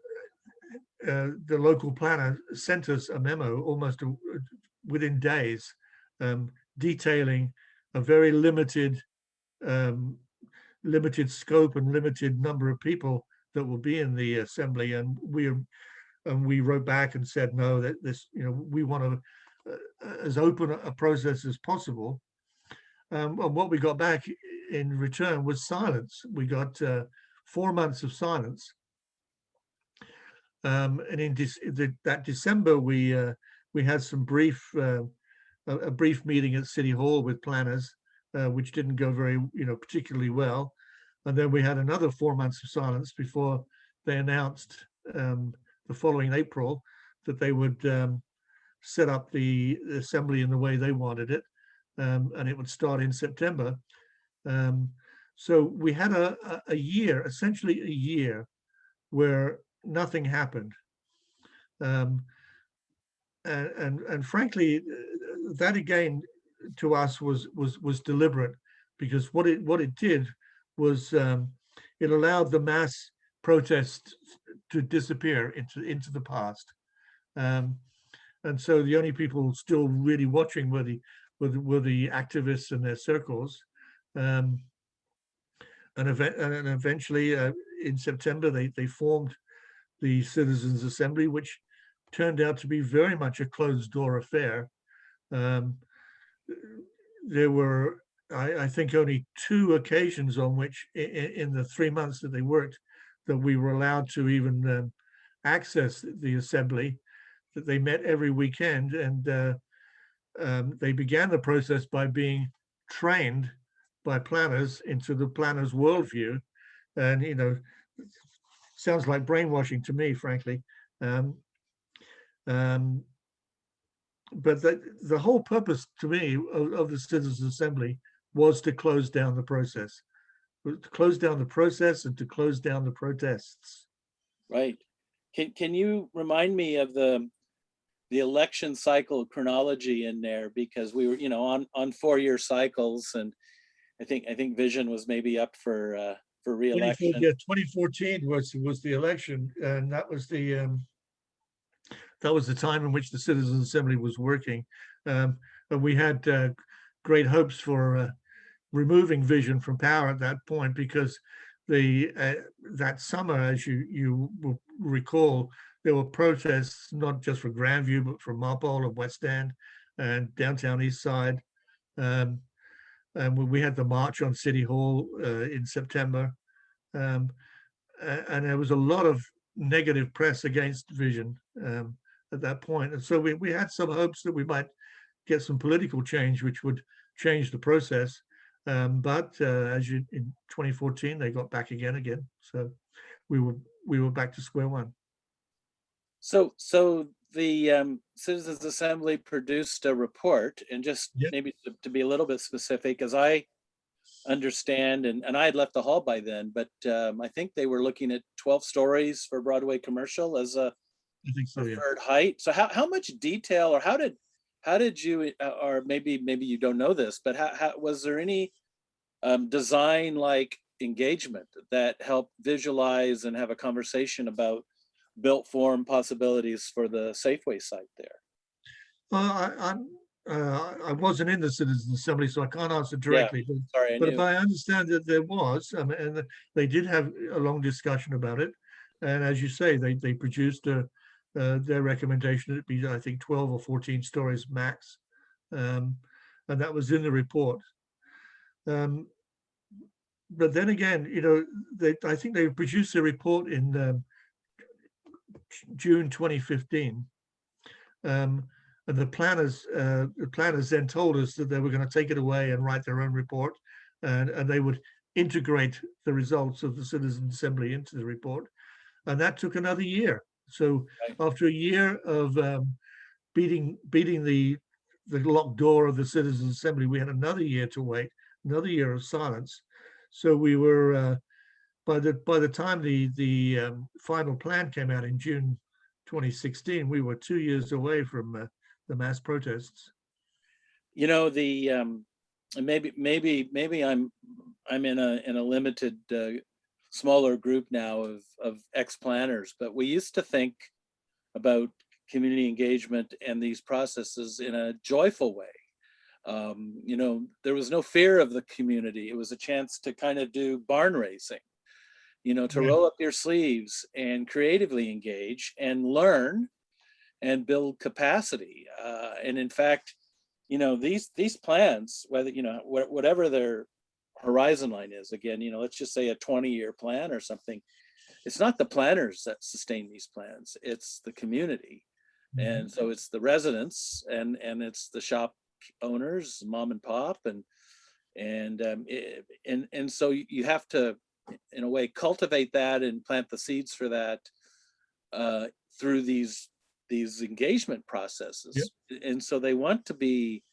local planner sent us a memo almost within days, detailing a very um, limited scope and limited number of people that will be in the assembly. And we wrote back and said, no, that this, we want to as open a process as possible. And what we got back in return was silence. We got 4 months of silence. And in that December, we had some a brief meeting at City Hall with planners, which didn't go very, particularly well. And then we had another 4 months of silence before they announced the following April that they would set up the assembly in the way they wanted it, and it would start in September. So we had a year, essentially a year, where nothing happened. And frankly, that again to us was deliberate, because what it did was it allowed the mass protests to disappear into the past. And so the only people still really watching were the activists and their circles. And eventually in September, they formed the Citizens Assembly, which turned out to be very much a closed door affair. There were, I think, only 2 occasions on which in the 3 months that they worked that we were allowed to even access the assembly, that they met every weekend. And they began the process by being trained by planners into the planners' worldview. And, sounds like brainwashing to me, frankly. But the whole purpose to me of the Citizens Assembly was to close down the process, and to close down the protests. Right. Can you remind me of the election cycle chronology in there? Because we were, on 4-year cycles, and I think Vision was maybe up for re-election. 2014 was the election, and that was the time in which the Citizens Assembly was working. And we had great hopes for removing Vision from power at that point, because that summer, as you will recall, there were protests not just for Grandview, but for Marpole and West End and downtown East Side. And we had the march on City Hall in September. And there was a lot of negative press against Vision at that point. And so we had some hopes that we might get some political change, which would change the process. But in 2014, they got back again. So we were back to square one. So the Citizens Assembly produced a report, and just maybe to be a little bit specific, as I understand, and I had left the hall by then, but I think they were looking at 12 stories for Broadway commercial as a preferred height. So how much detail, or how did you, or maybe you don't know this, but how was there any design like engagement that helped visualize and have a conversation about built form possibilities for the Safeway site there? I wasn't in the Citizens Assembly, so I can't answer directly. Yeah, sorry, but if I understand that there was, and they did have a long discussion about it, and as you say, they produced their recommendation. It'd be, I think, 12 or 14 stories max, and that was in the report. But then again, I think they produced a report in June 2015. And the planners then told us that they were going to take it away and write their own report. and they would integrate the results of the Citizen Assembly into the report. And that took another year. So after a year of beating the locked door of the Citizens Assembly, we had another year to wait, another year of silence. So we were by the time the final plan came out in June 2016, we were 2 years away from the mass protests. You know, maybe I'm in a limited smaller group now of ex-planners, but we used to think about community engagement and these processes in a joyful way. You know, there was no fear of the community. It was a chance to kind of do barn racing, you know, to roll up your sleeves and creatively engage and learn and build capacity. And in fact, you know, these plans, whether, you know, whatever their horizon line is, again, you know, let's just say a 20-year plan or something, it's not the planners that sustain these plans, it's the community. And so it's the residents and it's the shop owners, mom and pop, and so you have to, in a way, cultivate that and plant the seeds for that through these engagement processes. And so they want to be,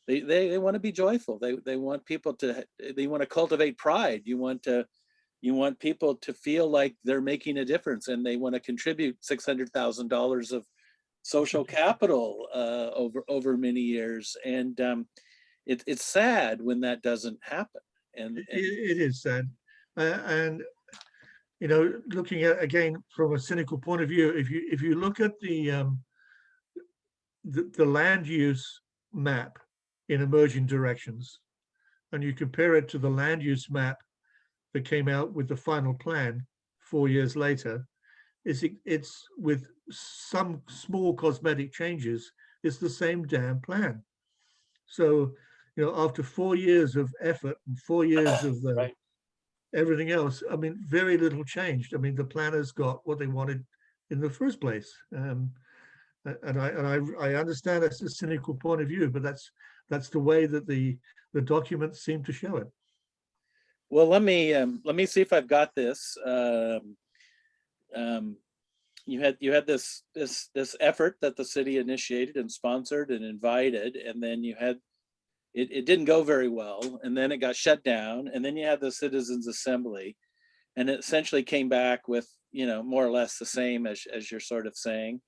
they want to be joyful. They want people to, they want to cultivate pride. You want people to feel like they're making a difference, and they want to contribute $600,000 of social capital over many years. And it's sad when that doesn't happen. And it is sad. And you know, looking at, again, from a cynical point of view, if you look at the land use map in emerging directions, and you compare it to the land use map that came out with the final plan 4 years later, it's with some small cosmetic changes, it's the same damn plan. So, you know, after 4 years of effort and 4 years of everything else, I mean, very little changed. I mean, the planners got what they wanted in the first place. And I understand that's a cynical point of view, but that's the way that the documents seem to show it. Well, let me see if I've got this. You had this effort that the city initiated and sponsored and invited, and then you had it didn't go very well, and then it got shut down, and then you had the Citizens Assembly, and it essentially came back with, you know, more or less the same as you're sort of saying.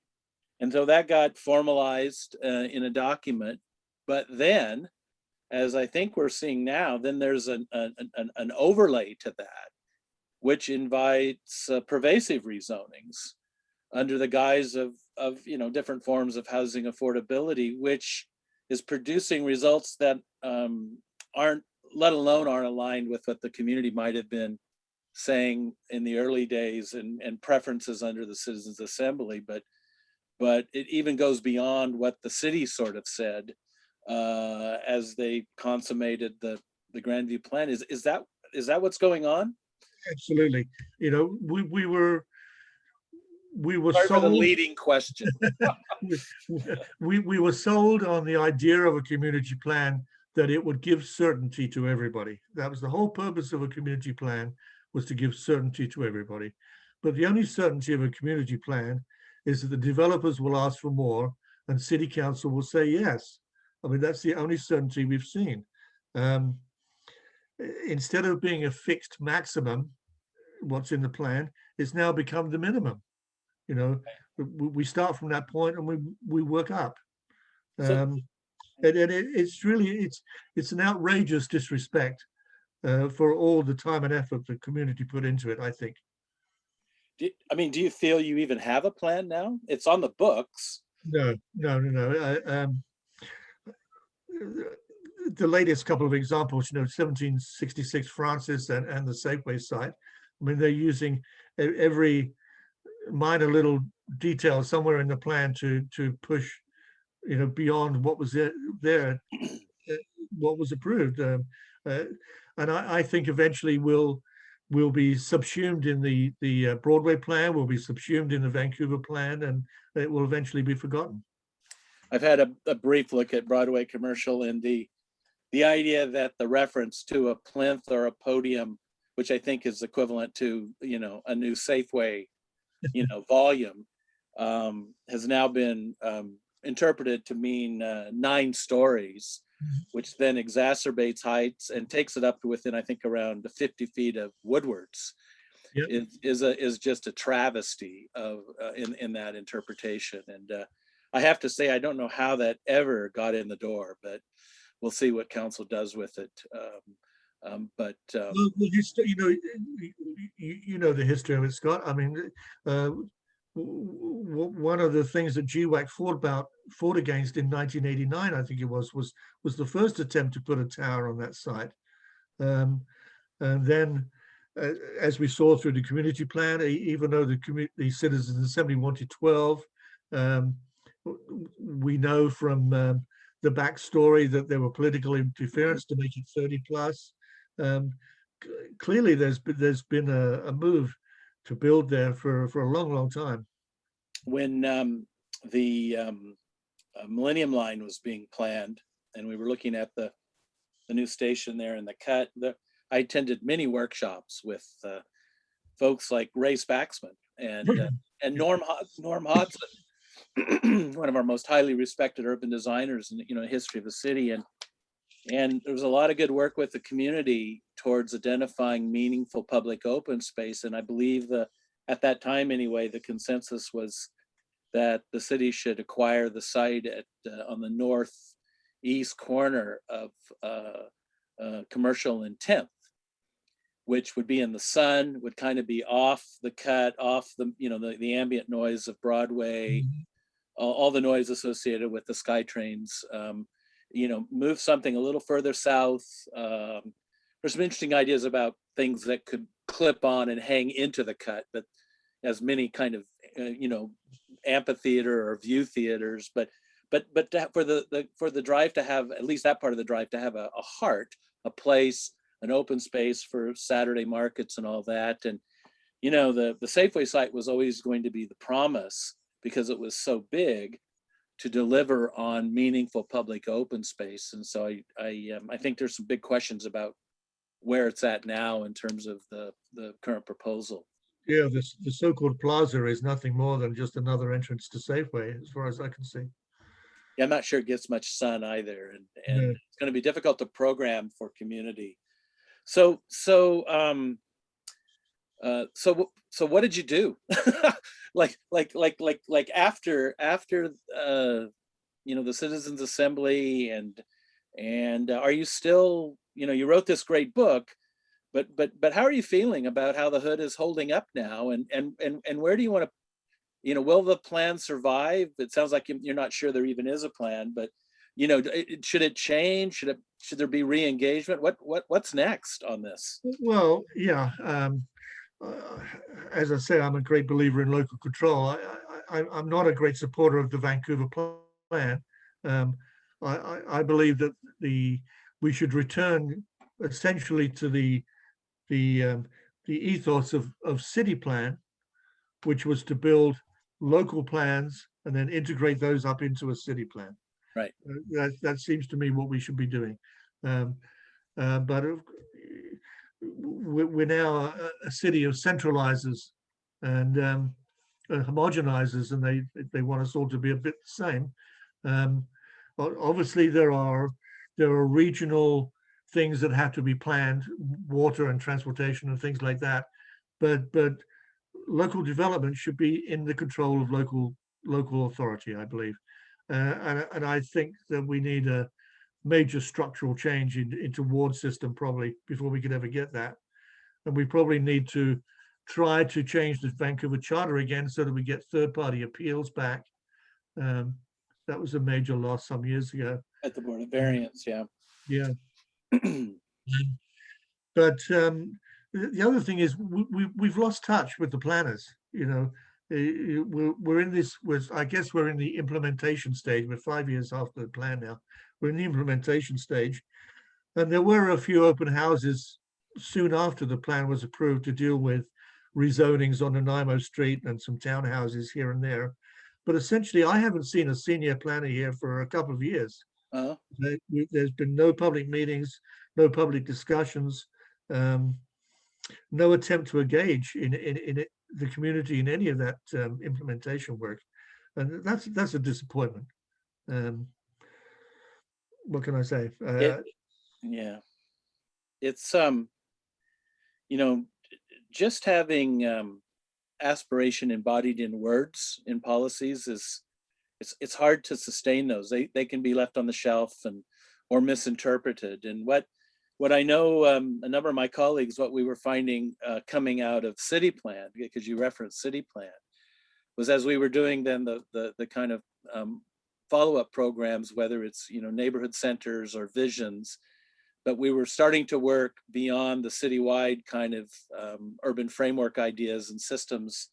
And so that got formalized in a document. But then, as I think we're seeing now, then there's an overlay to that, which invites pervasive rezonings under the guise of you know, different forms of housing affordability, which is producing results that aren't aligned with what the community might have been saying in the early days and preferences under the Citizens Assembly, but it even goes beyond what the city sort of said as they consummated the Grandview plan. Is that what's going on? Absolutely. You know, we were Sorry sold for the leading question. we were sold on the idea of a community plan, that it would give certainty to everybody. That was the whole purpose of a community plan, was to give certainty to everybody. But the only certainty of a community plan is that the developers will ask for more and city council will say yes. I mean, that's the only certainty we've seen. Instead of being a fixed maximum, what's in the plan, it's now become the minimum. You know, we start from that point and we work up. And it's really, it's an outrageous disrespect for all the time and effort the community put into it, I think. Do you feel you even have a plan now? It's on the books. No. The latest couple of examples, you know, 1766 Francis and the Safeway site. I mean, they're using every minor little detail somewhere in the plan to push, you know, beyond what was there, what was approved. And I think eventually we'll be subsumed in the Broadway plan, will be subsumed in the Vancouver plan, and it will eventually be forgotten. I've had a brief look at Broadway commercial, and the the idea that the reference to a plinth or a podium, which I think is equivalent to, a new Safeway, volume, has now been interpreted to mean 9 stories, which then exacerbates heights and takes it up to within, I think, around 50 feet of woodwards. Yep. Is just a travesty of in that interpretation. And I have to say, I don't know how that ever got in the door, but we'll see what council does with it. Well, the history, you know the history of it, Scott. I mean, one of the things that GWAC fought against in 1989, I think it was the first attempt to put a tower on that site. And then, as we saw through the community plan, even though the Citizens Assembly wanted 12, we know from the backstory that there were political interference to make it 30 plus. Clearly, there's been a move to build there for a long time. When the Millennium Line was being planned, and we were looking at the new station there in the cut, I attended many workshops with folks like Ray Spaxman and Norm Hodson, one of our most highly respected urban designers in history of the city, and there was a lot of good work with the community towards identifying meaningful public open space. And I believe at that time anyway, the consensus was that the city should acquire the site on the northeast corner of Commercial and 10th, which would be in the sun, would kind of be off the cut, off the ambient noise of Broadway, all the noise associated with the SkyTrains. Move something a little further south. There's some interesting ideas about things that could clip on and hang into the cut, but as many kind of amphitheater or view theaters. But for the drive to have, at least that part of the drive, to have a heart, a place, an open space for Saturday markets and all that. And the Safeway site was always going to be the promise, because it was so big, to deliver on meaningful public open space. And so I think there's some big questions about where it's at now in terms of the current proposal. Yeah, the so-called plaza is nothing more than just another entrance to Safeway, as far as I can see. Yeah, I'm not sure it gets much sun either, and it's going to be difficult to program for community. So what did you do? like after the Citizens Assembly, and are you still, you wrote this great book, but how are you feeling about how the hood is holding up now, and where do you want to, will the plan survive? It sounds like you're not sure there even is a plan, but should it change? Should there be re-engagement? What's next on this? Well, yeah. As I say, I'm a great believer in local control. I'm not a great supporter of the Vancouver plan. I believe that we should return essentially to the ethos of city plan, which was to build local plans and then integrate those up into a city plan. Right. That seems to me what we should be doing. But we're now a city of centralizers and homogenizers, and they want us all to be a bit the same. Obviously, there are regional things that have to be planned, water and transportation and things like that. But local development should be in the control of local authority, I believe. And I think that we need a major structural change into ward system probably before we could ever get that. And we probably need to try to change the Vancouver Charter again so that we get third-party appeals back. That was a major loss some years ago. At the Board of Variance, yeah. Yeah. But the other thing is we've lost touch with the planners. We're in this, I guess we're in the implementation stage. We're 5 years after the plan now. We're in the implementation stage. And there were a few open houses soon after the plan was approved to deal with rezonings on Nanaimo Street and some townhouses here and there. But essentially, I haven't seen a senior planner here for a couple of years. Uh, There's been no public meetings, no public discussions, um, no attempt to engage in the community in any of that implementation work, and that's a disappointment. Um, what can I say? it, yeah, it's you know, just having aspiration embodied in words in policies is it's hard to sustain those. They can be left on the shelf and or misinterpreted. And what I know, a number of my colleagues, what we were finding coming out of City Plan, because you referenced City Plan, was as we were doing then the kind of follow-up programs, whether it's neighborhood centers or visions, but we were starting to work beyond the citywide kind of urban framework ideas and systems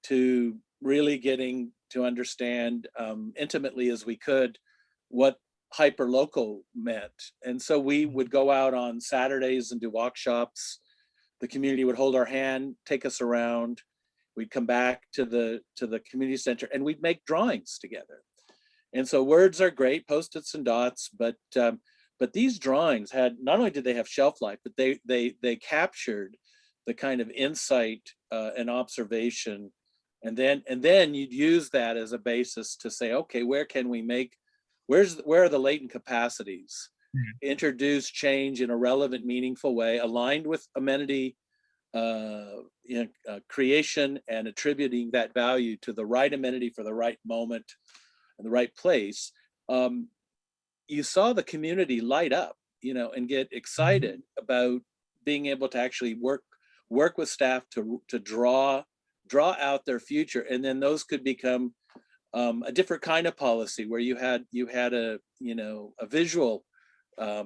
to really getting to understand intimately as we could what hyper local meant. And so we would go out on Saturdays and do workshops. The community would hold our hand, take us around. We'd come back to the community center and we'd make drawings together. And so words are great, post-its and dots, but these drawings had, not only did they have shelf life, but they captured the kind of insight and observation. And then you'd use that as a basis to say, okay, where can we make, where are the latent capacities? Introduce change in a relevant, meaningful way, aligned with amenity creation and attributing that value to the right amenity for the right moment and the right place. You saw the community light up, and get excited about being able to actually work with staff to draw out their future, and then those could become a different kind of policy where you had a visual a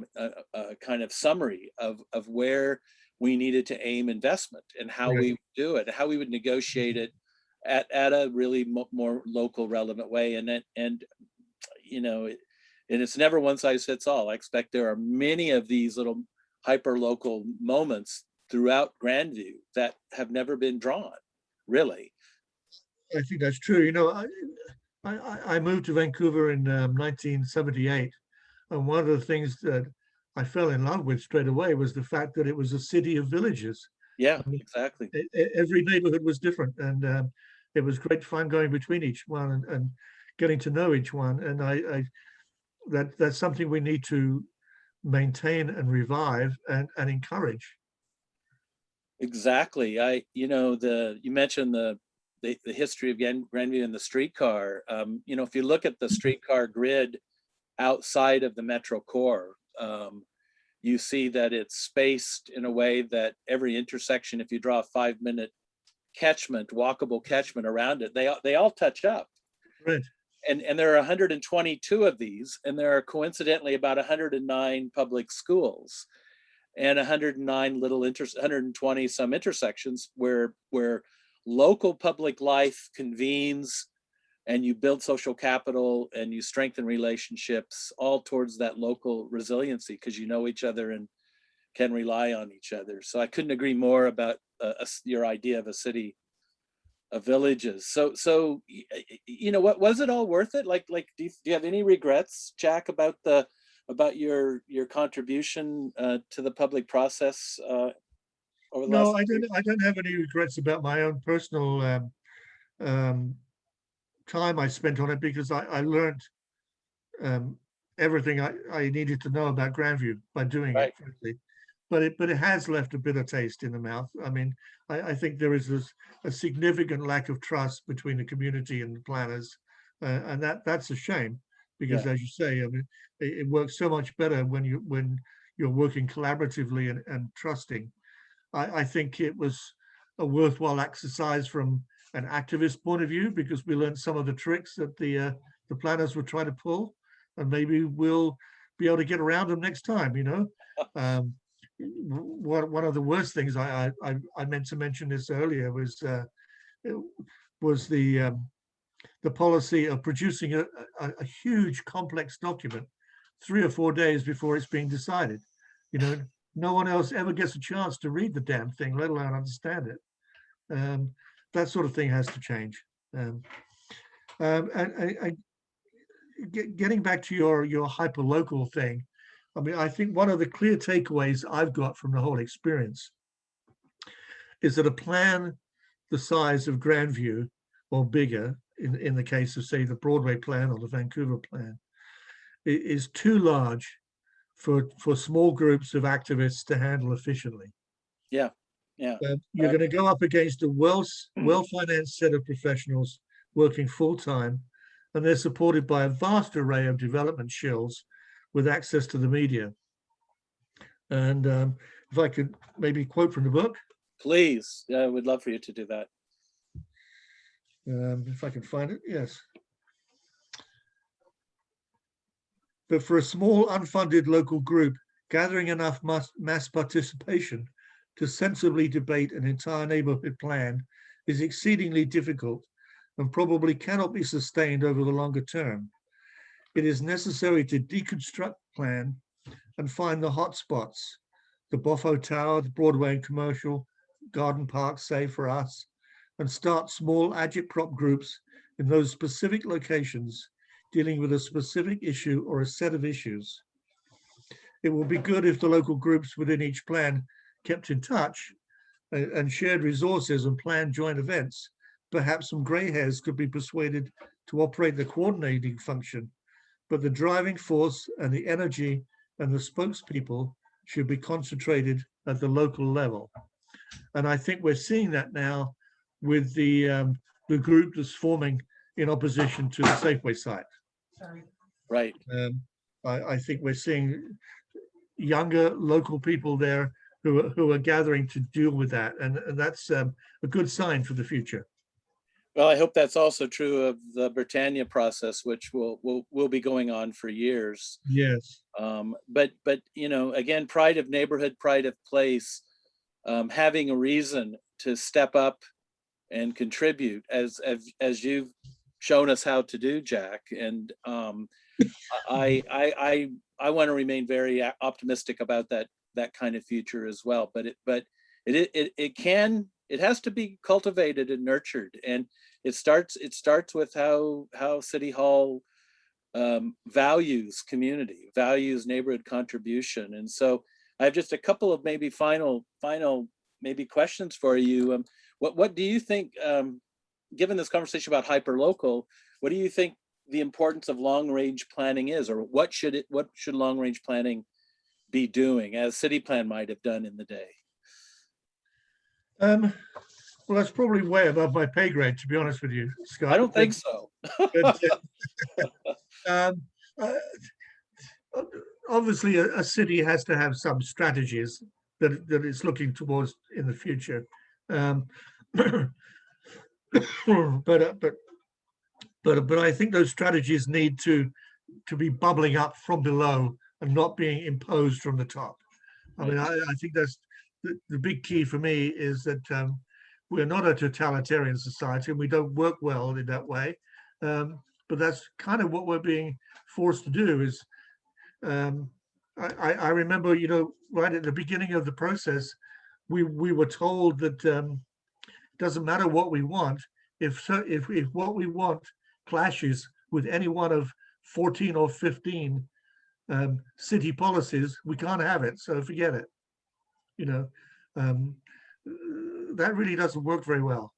kind of summary of where we needed to aim investment and how we would do it, how we would negotiate it at a really more local relevant way. And it's never one size fits all. I expect there are many of these little hyper local moments throughout Grandview that have never been drawn, really. I think that's true. I moved to Vancouver in 1978, and one of the things that I fell in love with straight away was the fact that it was a city of villages. Yeah, I mean, exactly. Every neighborhood was different, and it was great fun going between each one and getting to know each one. And that's something we need to maintain and revive and encourage. Exactly. You mentioned the history of Grandview and the streetcar. If you look at the streetcar grid outside of the metro core, you see that it's spaced in a way that every intersection, if you draw a 5-minute walkable catchment around it, they all touch up. Right. And there are 122 of these, and there are coincidentally about 109 public schools and 109 120 some intersections where local public life convenes, and you build social capital and you strengthen relationships all towards that local resiliency because you know each other and can rely on each other. So I couldn't agree more about your idea of a city of villages. So what was it all worth it? Like do you have any regrets, Jack, about your contribution to the public process over the No, last I don't have any regrets about my own personal time I spent on it, because I learned everything I needed to know about Grandview by doing right? it, frankly. But it has left a bitter taste in the mouth. I mean, I think there is a significant lack of trust between the community and the planners, and that's a shame, because, Yeah, as you say, I mean, it works so much better when you're working collaboratively and trusting. I think it was a worthwhile exercise from an activist point of view, because we learned some of the tricks that the planners were trying to pull, and maybe we'll be able to get around them next time. One of the worst things I meant to mention this earlier was the policy of producing a huge complex document 3 or 4 days before it's being decided. No one else ever gets a chance to read the damn thing, let alone understand it. That sort of thing has to change. And getting back to your hyperlocal thing, I mean, I think one of the clear takeaways I've got from the whole experience is that a plan the size of Grandview or bigger, in the case of, say, the Broadway plan or the Vancouver plan, is too large for small groups of activists to handle efficiently. Yeah, yeah. You're going to go up against a well-financed set of professionals working full-time, and they're supported by a vast array of development shills with access to the media. And if I could maybe quote from the book. Please, I would love for you to do that. If I can find it, yes. But for a small unfunded local group, gathering enough mass participation to sensibly debate an entire neighborhood plan is exceedingly difficult and probably cannot be sustained over the longer term. It is necessary to deconstruct the plan and find the hotspots, the Bofo Tower, the Broadway and Commercial, Garden Park, say for us, and start small agitprop groups in those specific locations dealing with a specific issue or a set of issues. It will be good if the local groups within each plan kept in touch and shared resources and planned joint events. Perhaps some gray hairs could be persuaded to operate the coordinating function, but the driving force and the energy and the spokespeople should be concentrated at the local level. And I think we're seeing that now with the group that's forming in opposition to the Safeway site. Right. I think we're seeing younger local people there who are gathering to deal with that, and that's a good sign for the future. Well, I hope that's also true of the Britannia process, which will be going on for years. Yes. But you know, again, pride of neighborhood, pride of place, having a reason to step up and contribute, as you've shown us how to do, Jack. And I want to remain very optimistic about that kind of future as well. But it has to be cultivated and nurtured, and it starts with how City Hall values community, values neighborhood contribution. And so I have just a couple of maybe final maybe questions for you. What do you think, given this conversation about hyperlocal, what do you think the importance of long range planning is, or what should long range planning be doing, as city plan might have done in the day? Well, that's probably way above my pay grade, to be honest with you, Scott. I don't think so. But, obviously, a city has to have some strategies that it's looking towards in the future. But I think those strategies need to be bubbling up from below and not being imposed from the top. I mean, I think that's the big key for me, is that we're not a totalitarian society and we don't work well in that way. But that's kind of what we're being forced to do. Is I remember, you know, right at the beginning of the process, we were told that it doesn't matter what we want. If what we want clashes with any one of 14 or 15 city policies, we can't have it. So forget it. You know, that really doesn't work very well.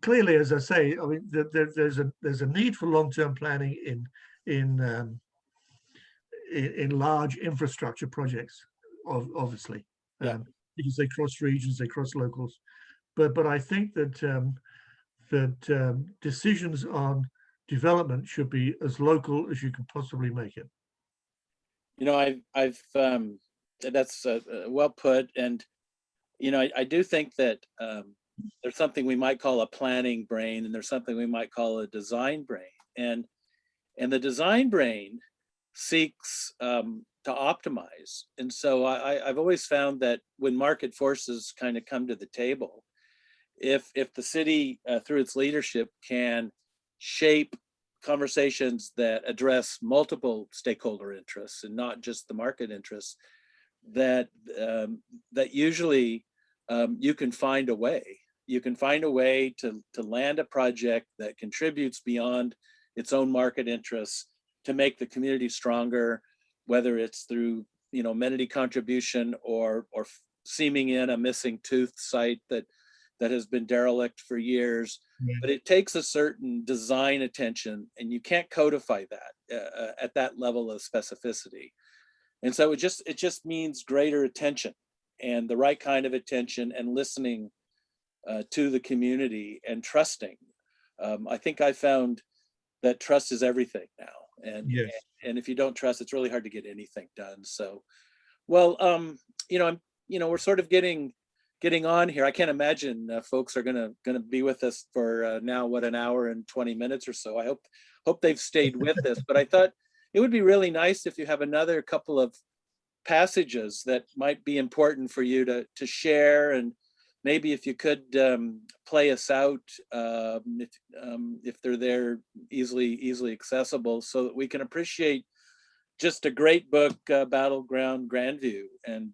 Clearly, as I say, I mean, there's a need for long-term planning in large infrastructure projects, obviously, because they cross regions, they cross locals. But I think that decisions on development should be as local as you can possibly make it. You know, I've that's well put, and you know, I do think that there's something we might call a planning brain, and there's something we might call a design brain, and the design brain seeks to optimize. And so I've always found that when market forces kind of come to the table, if the city through its leadership can shape conversations that address multiple stakeholder interests and not just the market interests, that usually you can find a way. you can find a way to land a project that contributes beyond its own market interests to make the community stronger, whether it's through, you know, amenity contribution or seaming in a missing tooth site that has been derelict for years. Yeah. But it takes a certain design attention, and you can't codify that at that level of specificity. And so it just means greater attention, and the right kind of attention, and listening to the community and trusting. I think I found that trust is everything now, Yes. and if you don't trust, it's really hard to get anything done. So, well, we're sort of getting on here. I can't imagine folks are gonna be with us for now, what, an hour and 20 minutes or so. I hope they've stayed with us. But I thought it would be really nice if you have another couple of passages that might be important for you to share, and maybe if you could play us out if they're there easily accessible, so that we can appreciate just a great book, Battleground, Grandview. And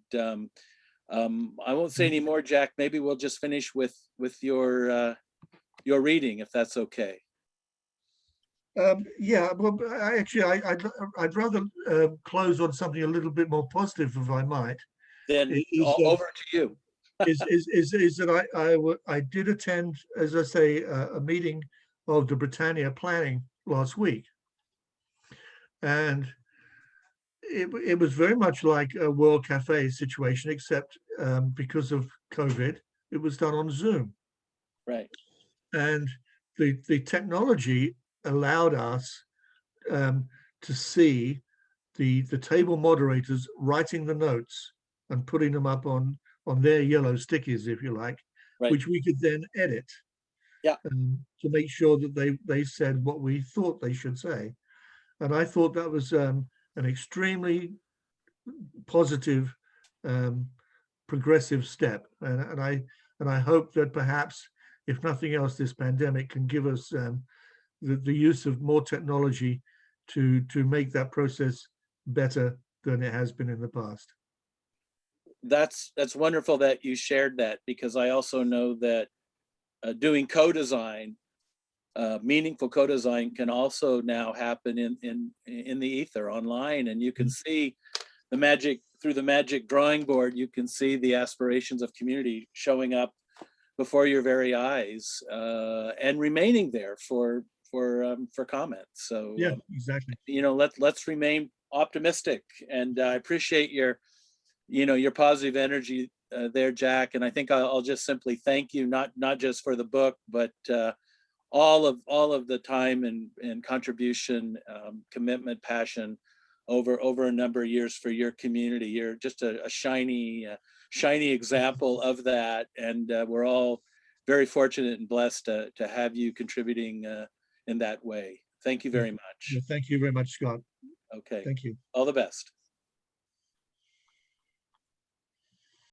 I won't say any more, Jack. Maybe we'll just finish with your reading, if that's okay. Yeah, well, I'd rather close on something a little bit more positive, if I might. Then over to you. is that I did attend, as I say, a meeting of the Britannia planning last week, and it was very much like a World Cafe situation, except because of COVID, it was done on Zoom. Right. And the technology allowed us to see the table moderators writing the notes and putting them up on their yellow stickies, if you like, right, which we could then edit, to make sure that they said what we thought they should say. And I thought that was an extremely positive, progressive step. And I hope that perhaps, if nothing else, this pandemic can give us the use of more technology to make that process better than it has been in the past. That's wonderful that you shared that, because I also know that doing co-design, meaningful co-design, can also now happen in the ether online, and you can see the magic through the magic drawing board. You can see the aspirations of community showing up before your very eyes, and remaining there for comment. So yeah, exactly. Let's remain optimistic, and I appreciate your positive energy there, Jack. And I think I'll just simply thank you, not just for the book, but all of the time and contribution, commitment, passion over a number of years for your community. You're just a shiny example of that, and we're all very fortunate and blessed to have you contributing in that way. Thank you very much. Yeah, thank you very much, Scott. Okay. Thank you. All the best.